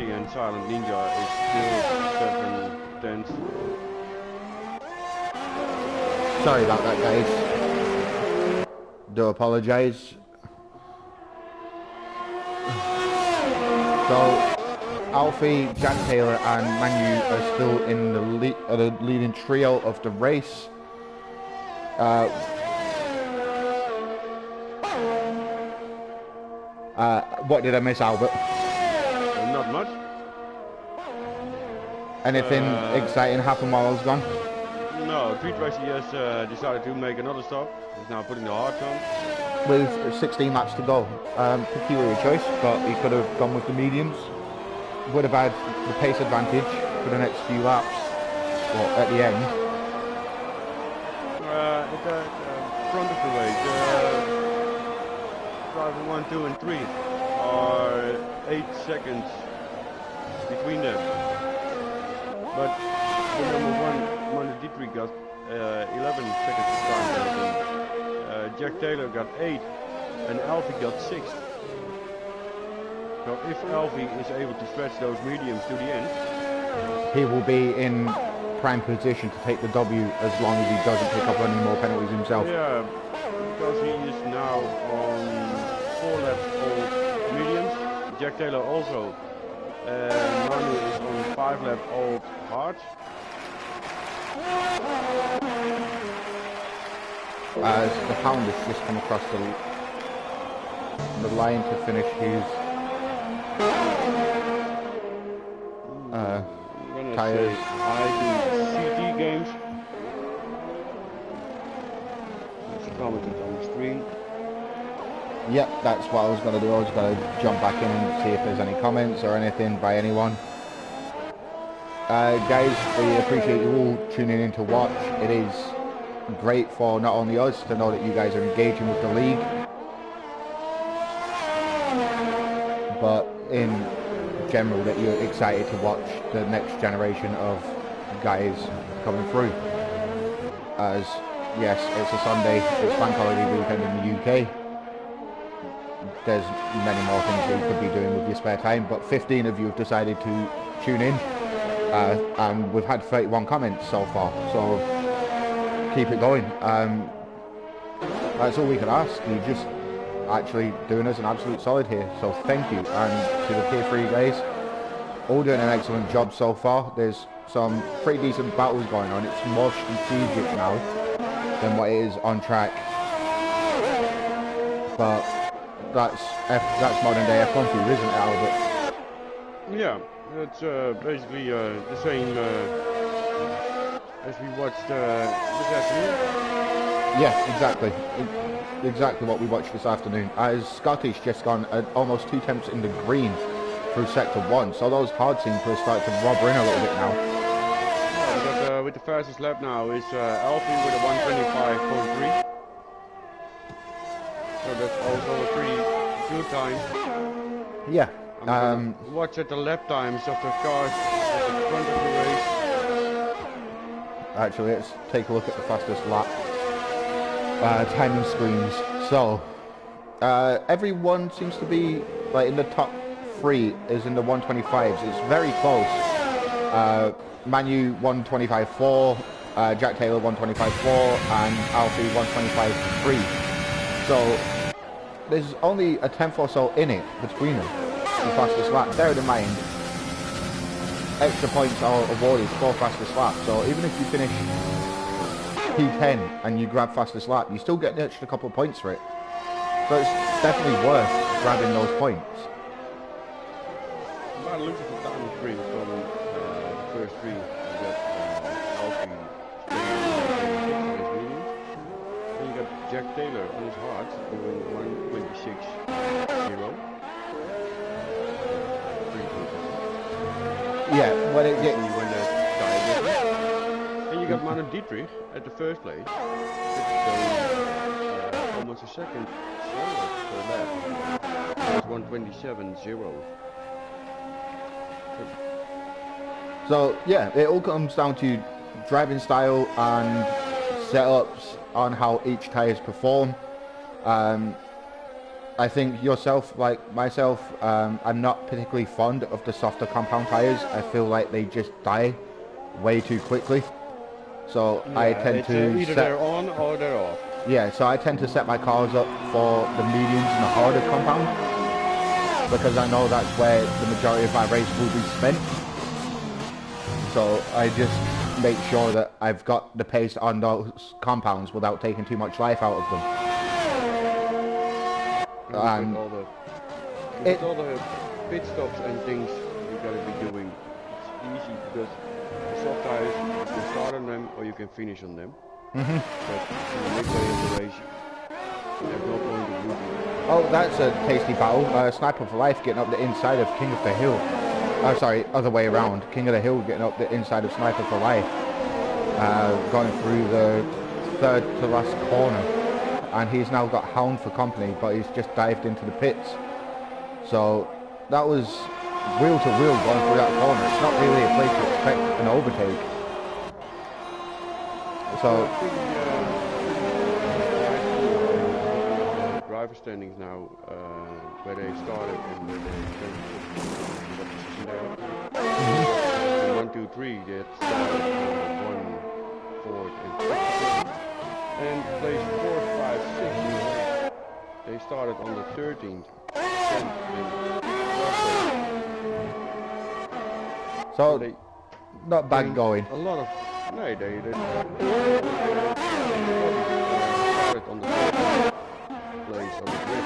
And Silent Ninja is still 7 tenths.
Sorry about that, guys. Do apologise. So, Alfie, Jack Taylor and Manu are still in the leading trio of the race. What did I miss, Albert?
Not much.
Anything exciting happen while I was gone?
No, T3 has decided to make another stop. He's now putting the hards on.
With 16 laps to go. Peculiar choice, but he could have gone with the mediums. Would have had the pace advantage for the next few laps, or at the end.
At the front of the race, driver 1, 2 and 3 are 8 seconds between them. But the number 1, Manu Dietrich got 11 seconds of time. Jack Taylor got 8 and Alfie got 6. So if Alfie is able to stretch those mediums to the end,
he will be in prime position to take the W as long as he doesn't pick up any more penalties himself.
Yeah, because he is now on 4 laps old mediums. Jack Taylor also. Manu is on 5 lap old hard.
The Hound has just come across the line to finish his tyres.
I do CD games. It's commented on the screen.
Yep, that's what I was going to do. I was going to jump back in and see if there's any comments or anything by anyone. Guys, we appreciate you all tuning in to watch. It is great for not only us to know that you guys are engaging with the league, but in general that you're excited to watch the next generation of guys coming through. As yes, it's a Sunday, it's bank holiday weekend in the UK. There's many more things that you could be doing with your spare time, but 15 of you have decided to tune in, and we've had 31 comments so far, so keep it going. That's all we can ask. You're just actually doing us an absolute solid here, so thank you. And to the Tier 3 guys, all doing an excellent job so far. There's some pretty decent battles going on. It's more strategic now than what it is on track, but that's modern day F1 for you, isn't it, Albert?
Yeah, it's basically the same as we watched this afternoon.
Yeah, exactly. Exactly what we watched this afternoon. As Scottish just gone almost 2 tenths in the green through sector 1, so those hard seem to have started to rubber in a little bit now.
Yeah, but with the fastest lap now is Alfie with a 125.3. So that's also a pretty good time.
Yeah.
Watch at the lap times of the cars at the front of the race.
Actually, let's take a look at the fastest lap timing screens. So, everyone seems to be like in the top 3 is in the 125s. It's very close. Manu 125.4, Jack Taylor 125.4, and Alfie 125.3. So there's only a tenth or so in it between them, the fastest lap. Bear in mind, extra points are awarded for fastest lap. So even if you finish P10 and you grab fastest lap, you still get the extra couple of points for it. So it's definitely worth grabbing those points.
By the looks of the time screen from the first 3, we got Alfie then you got Jack Taylor on his hard doing 126.0.
Yeah, when it
Usually when the tire gets wet. And you got Manu Dietrich at the first place. It's almost a second slower per lap. It's 1:27.0.
So yeah, it all comes down to driving style and setups on how each tires perform. I think yourself, like myself, I'm not particularly fond of the softer compound tires. I feel like they just die way too quickly. So
Yeah,
I tend to
either they're on or they're off.
Yeah, so I tend to set my cars up for the mediums and the harder compound because I know that's where the majority of my race will be spent. So I just make sure that I've got the pace on those compounds without taking too much life out of them.
And with all the pit stops and things you gotta be doing, it's easy because the soft tires, you can start on them or you can finish on them. But in the midway of the race, there's no point of losing.
Oh, that's a tasty battle. Sniper for Life getting up the inside of King of the Hill. Oh, sorry, other way around. King of the Hill getting up the inside of Sniper for Life. Going through the third to last corner. And he's now got Hound for company, but he's just dived into the pits. So that was wheel to wheel going through that corner. It's not really a place to expect an overtake. So
driver standings now, where they started and where they finished. 1, 2, 3, they started 1, 4, and placed 4, 5, 6. They started on the 13th.
So they, not bad going.
A lot of no, they started on the 13th place on the grid.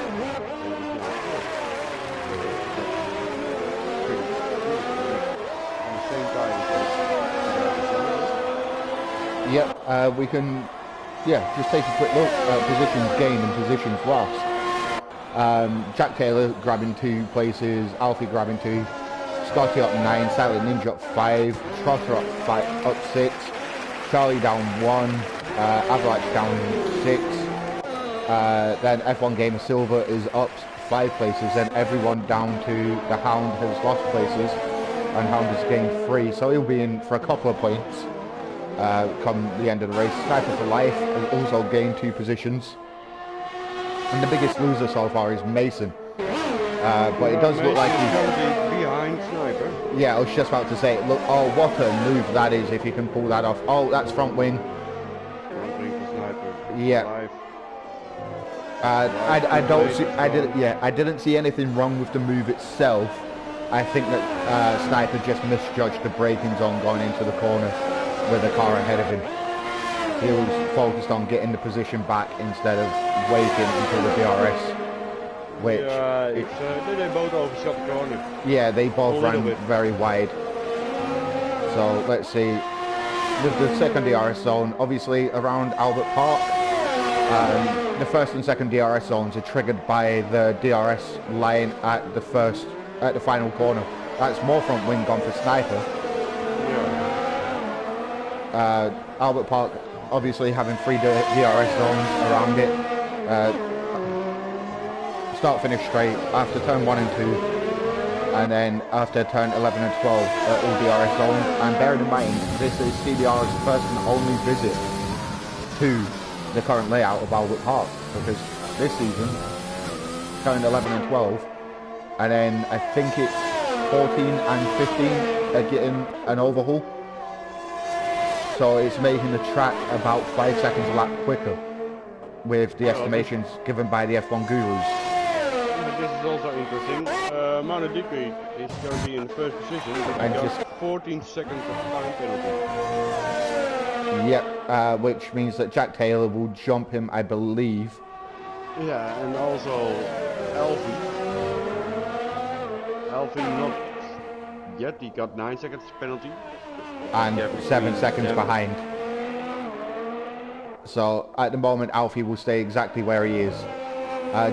On the same time.
Yep, we can, just take a quick look at positions gained and positions lost. Jack Taylor grabbing 2 places, Alfie grabbing 2, Scotty up 9, Silent Ninja up 5, Trotter up 6, Charlie down 1, Avalanche down 6, then F1 Gamer Silver is up 5 places, and everyone down to the Hound has lost places, and Hound has gained 3, so he'll be in for a couple of points come the end of the race. Sniper for Life has also gained 2 positions, and the biggest loser so far is Mason. But it does look like he's
behind Sniper.
Yeah, I was just about to say, look, oh, what a move that is if you can pull that off. Oh, that's front wing.
Front wing for Sniper.
Yeah. I didn't see anything wrong with the move itself. I think that Sniper just misjudged the braking zone going into the corner with the car ahead of him. He was focused on getting the position back instead of waiting until the DRS. Which
they both overshot the corner.
Yeah, they both ran very wide. So let's see. With the second DRS zone, obviously around Albert Park, the first and second DRS zones are triggered by the DRS line at the final corner. That's more front wing gone for Sniper. Yeah. Albert Park obviously having 3 DRS zones around it. Start finish straight after turn 1 and 2, and then after turn 11 and 12 all DRS zones. And bearing in mind this is CDR's first and only visit to the current layout of Albert Park, because this season turn 11 and 12, and then I think it's 14 and 15 are getting an overhaul, so it's making the track about 5 seconds a lap quicker with the estimations given by the F1 gurus.
This is also interesting. Manu Dietrich is currently in first position, but he got 14 seconds of time penalty.
Yep, which means that Jack Taylor will jump him, I believe.
Yeah, and also Alfie not yet, he got 9 seconds penalty.
And 7 seconds behind. So at the moment Alfie will stay exactly where he is.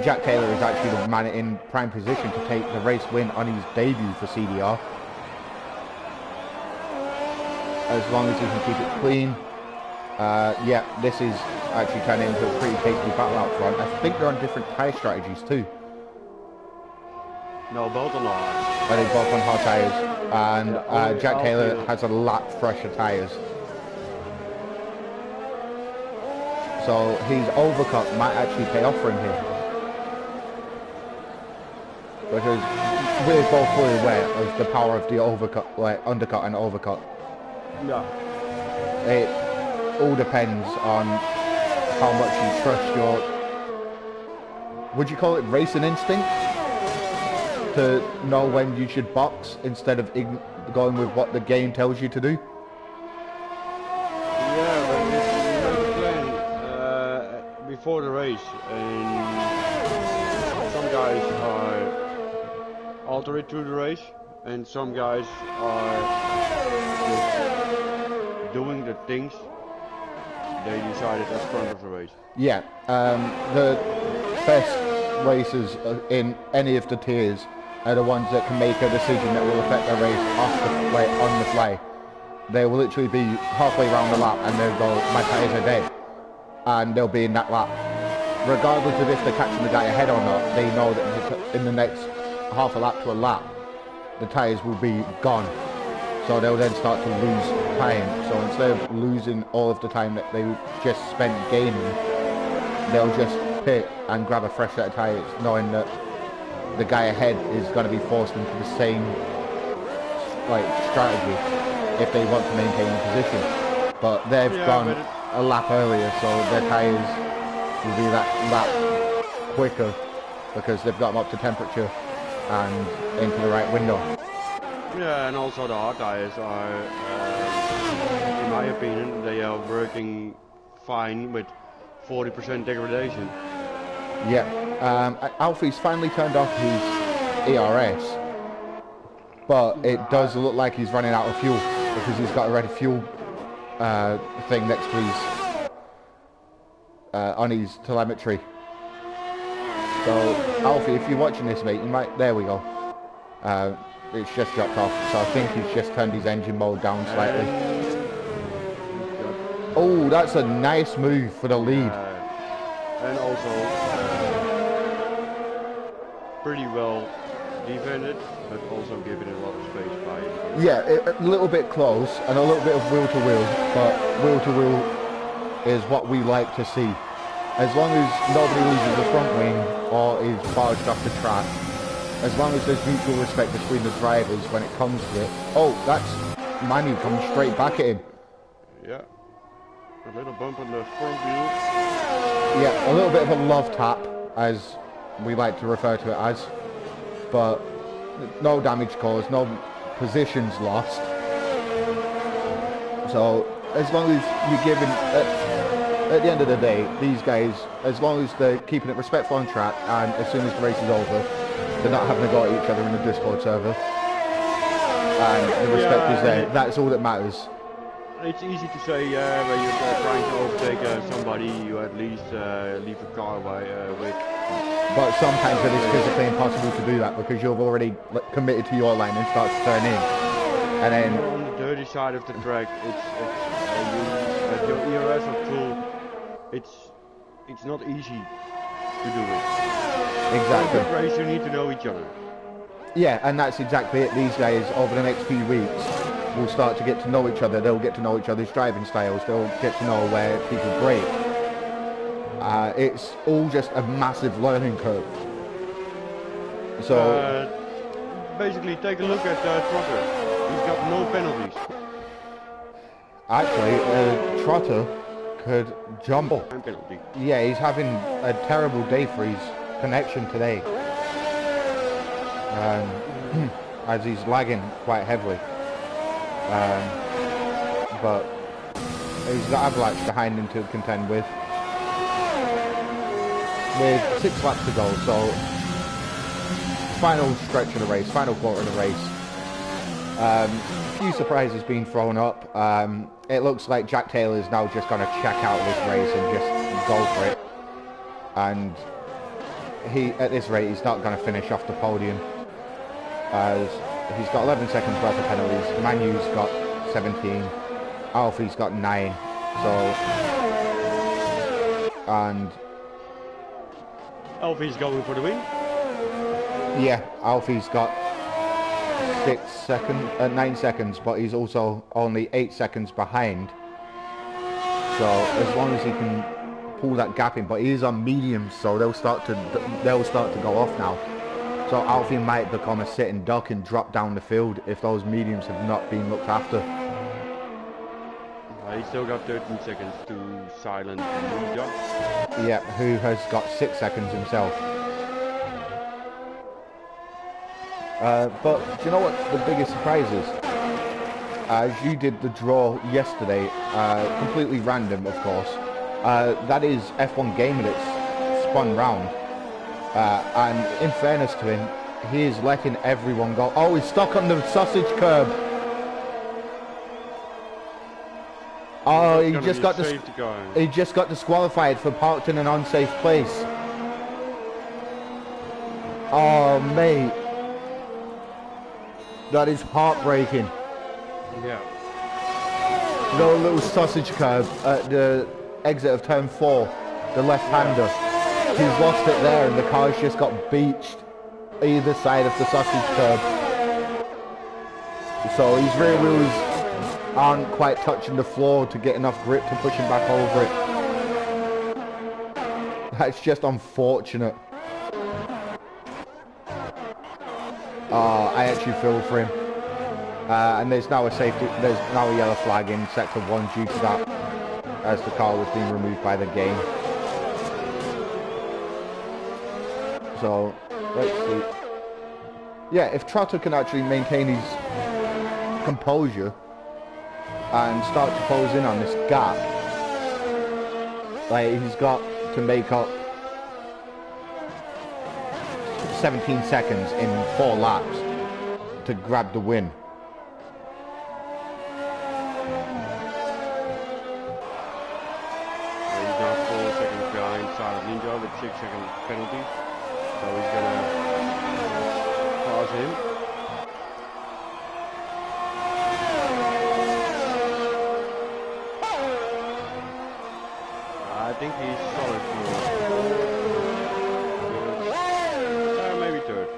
Jack Taylor is actually the man in prime position to take the race win on his debut for CDR. as long as he can keep it clean. Yeah, this is actually turning into a pretty tasty battle out front. I think they're on different tyre strategies too.
No, both on hard.
Are they both on hard tyres? And
Yeah,
Jack Taylor has a lot fresher tyres. So his overcut might actually pay off for him here. Because we're both fully aware of the power of the overcut, like undercut and overcut.
Yeah.
It all depends on how much you trust your, would you call it racing instinct? To know when you should box instead of going with what the game tells you to do?
Yeah, but you make a plan before the race, and some guys are alter it through the race, and some guys are just doing the things they decided at front of the race.
Yeah, the best racers in any of the tiers are the ones that can make a decision that will affect their race on the fly. They will literally be halfway around the lap and they'll go, my tyres are dead. And they'll be in that lap. Regardless of if they're catching the guy ahead or not, they know that in the next half a lap to a lap, the tyres will be gone. So they'll then start to lose time. So instead of losing all of the time that they just spent gaining, they'll just pit and grab a fresh set of tyres, knowing that the guy ahead is going to be forced into the same strategy if they want to maintain the position. But they've gone a lap earlier, so their tyres will be that lap quicker because they've got them up to temperature and into the right window.
Yeah, and also the hard tires are, in my opinion, they are working fine with 40% degradation.
Yeah, Alfie's finally turned off his ERS, but it does look like he's running out of fuel because he's got a red fuel thing next to his on his telemetry. So Alfie, if you're watching this, mate, you might. There we go. It's just dropped off, so I think he's just turned his engine mode down slightly. Oh, that's a nice move for the lead.
And also pretty well defended, but also giving it a lot of space by it.
Yeah, a little bit close and a little bit of wheel to wheel, but wheel to wheel is what we like to see. As long as nobody loses the front wing or is barged off the track, as long as there's mutual respect between the drivers when it comes to it. Oh, that's Manu coming straight back at him.
Yeah, a little bump on the front wheel.
Yeah, a little bit of a love tap, as we like to refer to it as. But no damage caused, no positions lost. So as long as you're giving, at the end of the day, these guys, as long as they're keeping it respectful on track, and as soon as the race is over, they're not having to go at each other in the Discord server, and the respect is there, that's all that matters.
It's easy to say when you're trying to overtake somebody, you at least leave a car with.
But sometimes it is physically impossible to do that because you've already committed to your lane and start to turn in. And then
on the dirty side of the track, your ERS or tool, it's not easy to do it.
Exactly.
In race, you need to know each other.
Yeah, and that's exactly it. These guys, over the next few weeks, will start to get to know each other. They'll get to know each other's driving styles. They'll get to know where people brake. It's all just a massive learning curve. So
basically, take a look at Trotter. He's got no penalties.
Actually, Trotter could jump.
Penalty.
Yeah, he's having a terrible day for his connection today. As he's lagging quite heavily. But he's got Avalanche behind him to contend with. With 6 laps to go, so final stretch of the race, final quarter of the race. A few surprises being thrown up. It looks like Jack Taylor is now just going to check out this race and just go for it. And at this rate, he's not going to finish off the podium. As he's got 11 seconds worth of penalties. Manu's got 17. Alfie's got 9. So, and
Alfie's going for the win.
yeah, Alfie's got 9 seconds, but he's also only 8 seconds behind. So as long as he can pull that gap in, but he is on mediums, so they'll start to go off now. So Alfie might become a sitting duck and drop down the field if those mediums have not been looked after.
He's still got 13 seconds to silence Luda.
Yeah, who has got 6 seconds himself. But do you know what the biggest surprise is? As you did the draw yesterday, completely random, of course. That is F1 Gamer that's spun round. And in fairness to him, he is letting everyone go. Oh, he's stuck on the sausage curb. Oh, he just got disqualified for parked in an unsafe place. Oh, mate. That is heartbreaking.
Yeah.
The little sausage curb at the exit of turn 4, the left-hander. He's lost it there and the car's just got beached either side of the sausage curb. So his rear wheels aren't quite touching the floor to get enough grip to push him back over it. That's just unfortunate. I actually feel for him. And there's now a yellow flag in sector 1 due to that, as the car was being removed by the game. So, let's see. Yeah, if Trotter can actually maintain his composure and start to close in on this gap, like, he's got to make up 17 seconds in 4 laps to grab the win.
He's now 4 seconds behind Silent Ninja with 6-second penalty. So he's gonna pass him. I think he's solid for maybe third.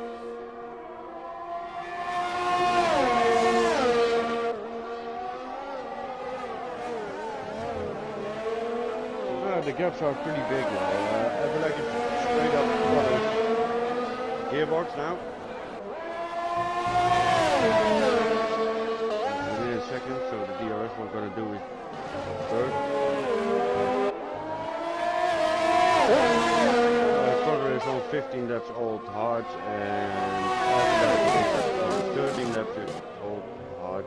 The gaps are pretty big now. I feel like it's straight up brothers. Gearbox now. Within a second, so the DRS we're going to do is third. Brother is on 15 laps old hard, and after that is 13 laps old hard.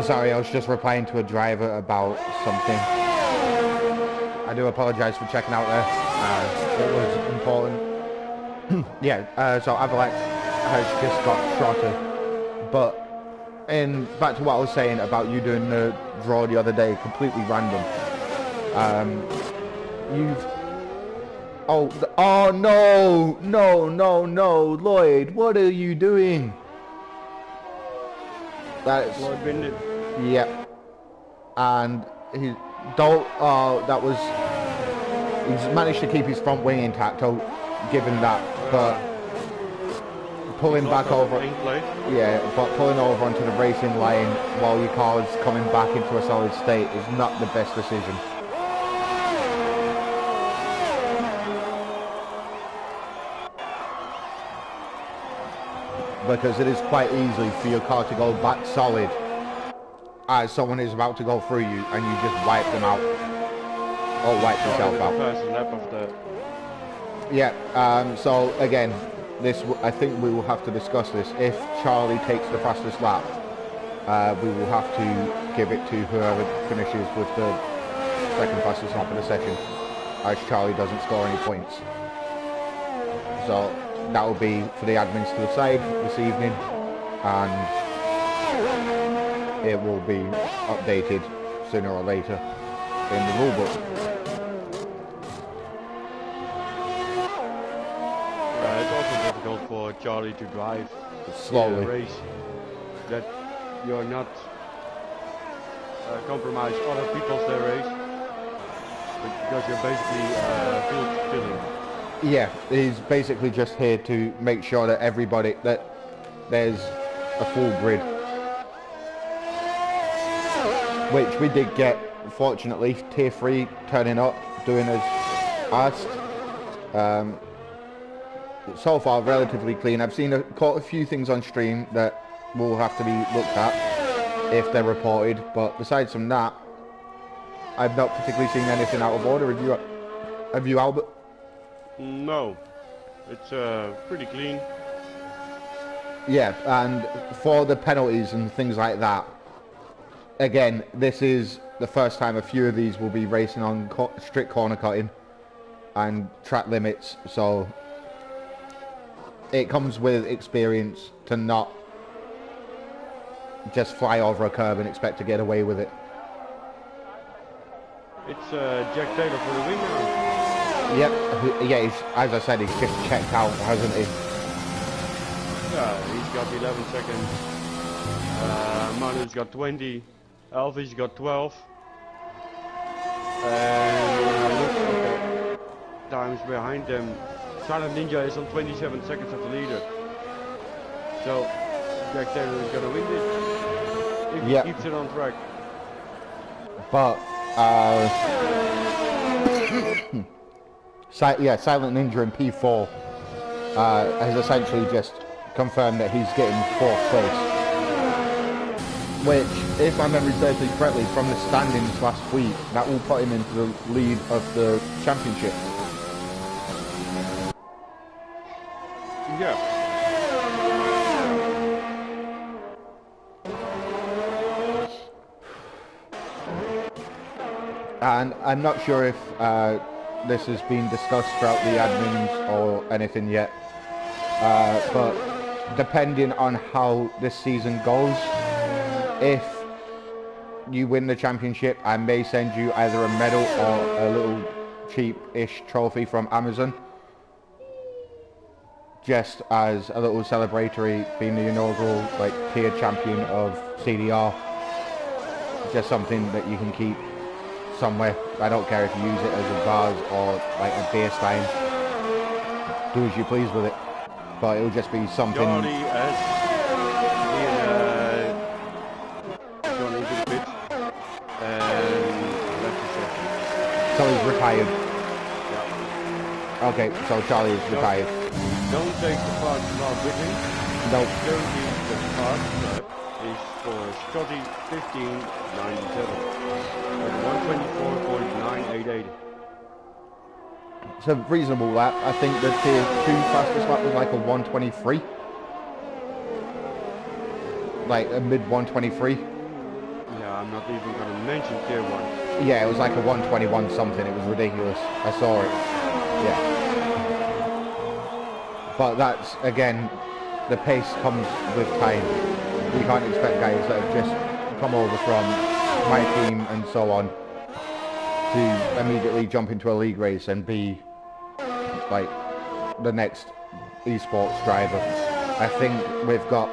Sorry, I was just replying to a driver about something. I do apologise for checking out there. It was important. Yeah, so Avalek has just got Trotter. But back to what I was saying about you doing the draw the other day, completely random. Oh no, Lloyd, what are you doing? That's
Lloyd Bindon.
Yep. And he's managed to keep his front wing intact, given that, but pulling back over, but pulling over onto the racing line while your car is coming back into a solid state is not the best decision. Because it is quite easy for your car to go back solid as someone is about to go through you and you just wipe them out. Or wipe yourself out.
First lap of the...
Yeah, so again, I think we will have to discuss this. If Charlie takes the fastest lap, we will have to give it to whoever finishes with the second fastest lap of the session, as Charlie doesn't score any points. So that will be for the admins to decide this evening, and it will be updated sooner or later in the rulebook.
It's also difficult for Charlie to drive
slowly.
in a race. that you're not compromise other people's their race, but because you're basically field filling.
Yeah, he's basically just here to make sure that everybody, that there's a full grid. Which we did get, fortunately, Tier 3 turning up, doing as asked. So far, relatively clean. I've seen caught a few things on stream that will have to be looked at if they're reported, but besides from that, I've not particularly seen anything out of order. Have you, Albert?
No, it's pretty clean.
Yeah, and for the penalties and things like that, again, this is the first time a few of these will be racing on strict corner cutting and track limits, so it comes with experience to not just fly over a curb and expect to get away with it.
It's Jack Taylor for the win now.
Yep, yeah, as I said, he's just checked out, hasn't he?
Yeah, he's got 11 seconds. Manu's got 20. Elvis got 12. And look at the times behind them. Silent Ninja is on 27 seconds of the leader. So Jack Taylor is going to win this if he keeps it on track.
But Silent Ninja in P4 has essentially just confirmed that he's getting 4th place. Which, if my memory serves me correctly, from the standings last week, that will put him into the lead of the championship.
Yeah.
And I'm not sure if this has been discussed throughout the admins or anything yet, but depending on how this season goes, if you win the championship, I may send you either a medal or a little cheap-ish trophy from Amazon, just as a little celebratory, being the inaugural tier champion of CDR. Just something that you can keep somewhere. I don't care if you use it as a vase or a beer stein. Do as you please with it. But it'll just be something.
Johnny has gone into the pit and left the session.
So he's retired.
Yeah.
Okay, so Charlie is retired.
Don't take the fast lap with him.
Nope.
Currently the fast lap is for Scotty 1597 with 124.988.
It's a reasonable lap. I think the tier 2 fastest lap was like a 123. Like a mid 123.
Yeah, I'm not even going to mention tier 1.
Yeah, it was like a 121 something. It was ridiculous. I saw it. Yeah. But that's, again, the pace comes with time. You can't expect guys that have just come over from my team and so on to immediately jump into a league race and be like the next esports driver. I think we've got,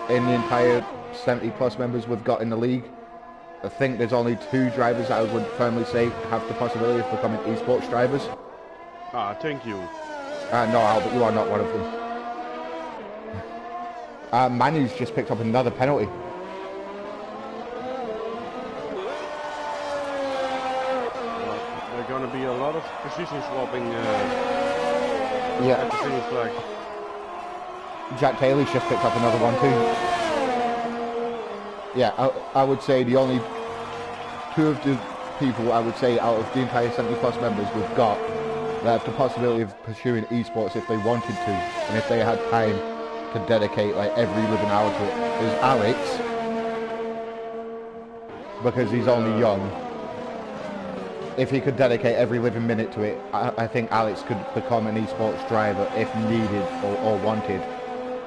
in the entire 70 plus members we've got in the league, I think there's only 2 drivers that I would firmly say have the possibility of becoming esports drivers.
Ah, thank you.
No, Albert, you are not one of them. Manu's just picked up another penalty.
There's going to be a lot of position swapping
Yeah.
at the finish flag.
Jack Taylor's just picked up another one too. Yeah, I would say the only 2 of the people I would say out of the entire 70 plus members we've got that have the possibility of pursuing esports if they wanted to, and if they had time to dedicate every living hour to it, is Alex, because he's only young. If he could dedicate every living minute to it, I think Alex could become an esports driver if needed or wanted,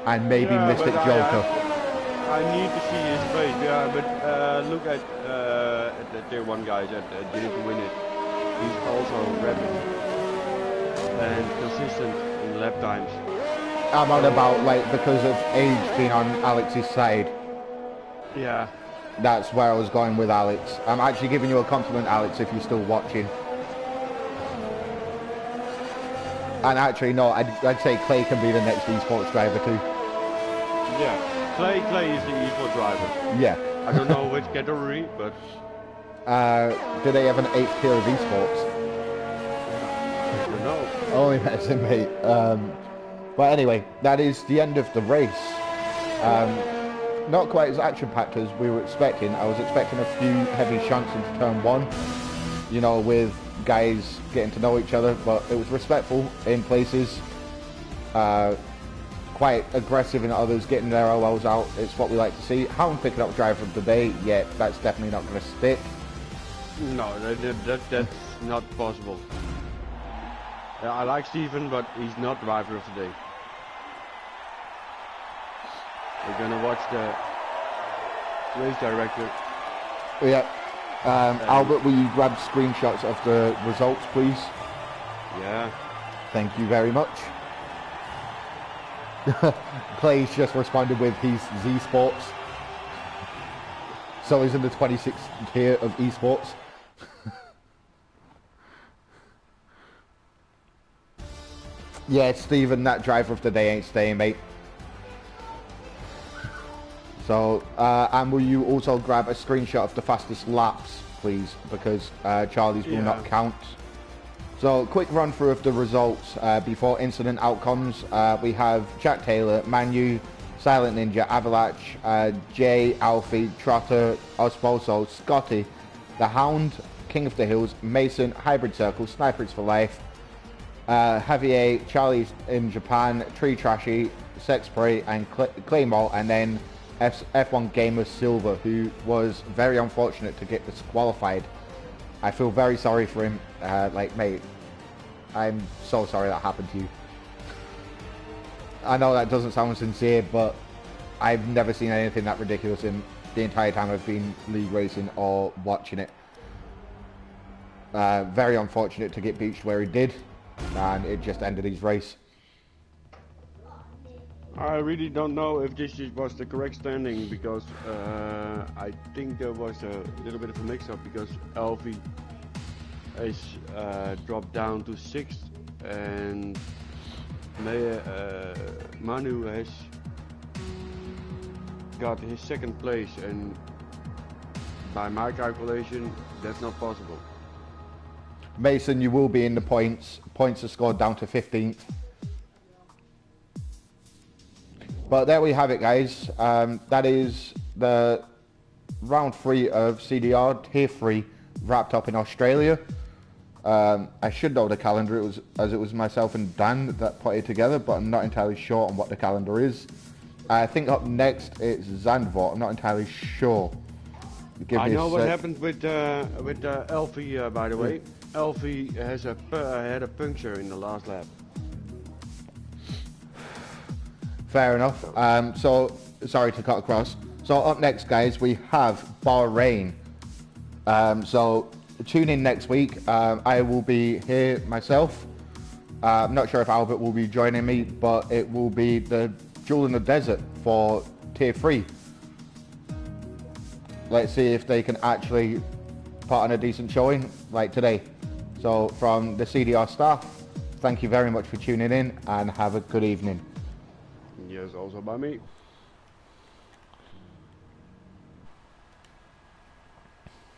and maybe Mystic Joker.
I need to see his face, yeah, but look at the tier 1 guys that didn't win it. He's also rapid and consistent in lap times.
I'm on about because of age being on Alex's side.
Yeah.
That's where I was going with Alex. I'm actually giving you a compliment, Alex, if you're still watching. And actually, no, I'd say Clay can be the next esports driver too.
Yeah. Clay is the esports driver.
Yeah.
I don't know which category, but...
Do they have an 8th tier of esports?
I don't know.
Only messing, mate. But anyway, that is the end of the race. Not quite as action-packed as we were expecting. I was expecting a few heavy shunts into turn 1, you know, with guys getting to know each other, but it was respectful in places, quite aggressive in others, getting their OLs out. It's what we like to see. Hound picking up driver of the day, yeah, that's definitely not going to stick.
No, that's not possible. Yeah, I like Steven, but he's not driver of the day. We're gonna watch the race director.
Yeah. Albert, will you grab screenshots of the results, please?
Yeah.
Thank you very much. Clay's just responded with he's Z Sports. So he's in the 26th tier of esports. Yeah, Stephen, that driver of the day ain't staying, mate. So, and will you also grab a screenshot of the fastest laps, please, because Charlie's will not count. So, quick run through of the results before incident outcomes. We have Jack Taylor, Manu, Silent Ninja, Avalanche, Jay, Alfie, Trotter, Osboso, Scotty, The Hound, King of the Hills, Mason, Hybrid Circle, Snipers for Life, Javier, Charlie's in Japan, Tree Trashy, Sex Prey, and Claymore, and then F1 Gamer Silver, who was very unfortunate to get disqualified. I feel very sorry for him. Like, mate, I'm so sorry that happened to you. I know that doesn't sound sincere, but I've never seen anything that ridiculous in the entire time I've been league racing or watching it. Very unfortunate to get beached where he did, and it just ended his race.
I really don't know if this was the correct standing, because I think there was a little bit of a mix-up, because Alfie is dropped down to 6th and Manu has got his 2nd place, and by my calculation that's not possible.
Mason, you will be in the points. Points are scored down to 15th. But there we have it, guys. That is the round 3 of CDR Tier 3 wrapped up in Australia. I should know the calendar, it was myself and Dan that put it together, but I'm not entirely sure on what the calendar is. I think up next it's Zandvoort. I'm not entirely sure.
I know what happened with Alfie, by the way. Alfie has had a puncture in the last lap.
Fair enough. So, sorry to cut across. So up next, guys, we have Bahrain. So tune in next week. I will be here myself. I'm not sure if Albert will be joining me, but it will be the Jewel in the Desert for Tier 3. Let's see if they can actually put on a decent showing like today. So from the CDR staff, thank you very much for tuning in and have a good evening.
Yes, also by me.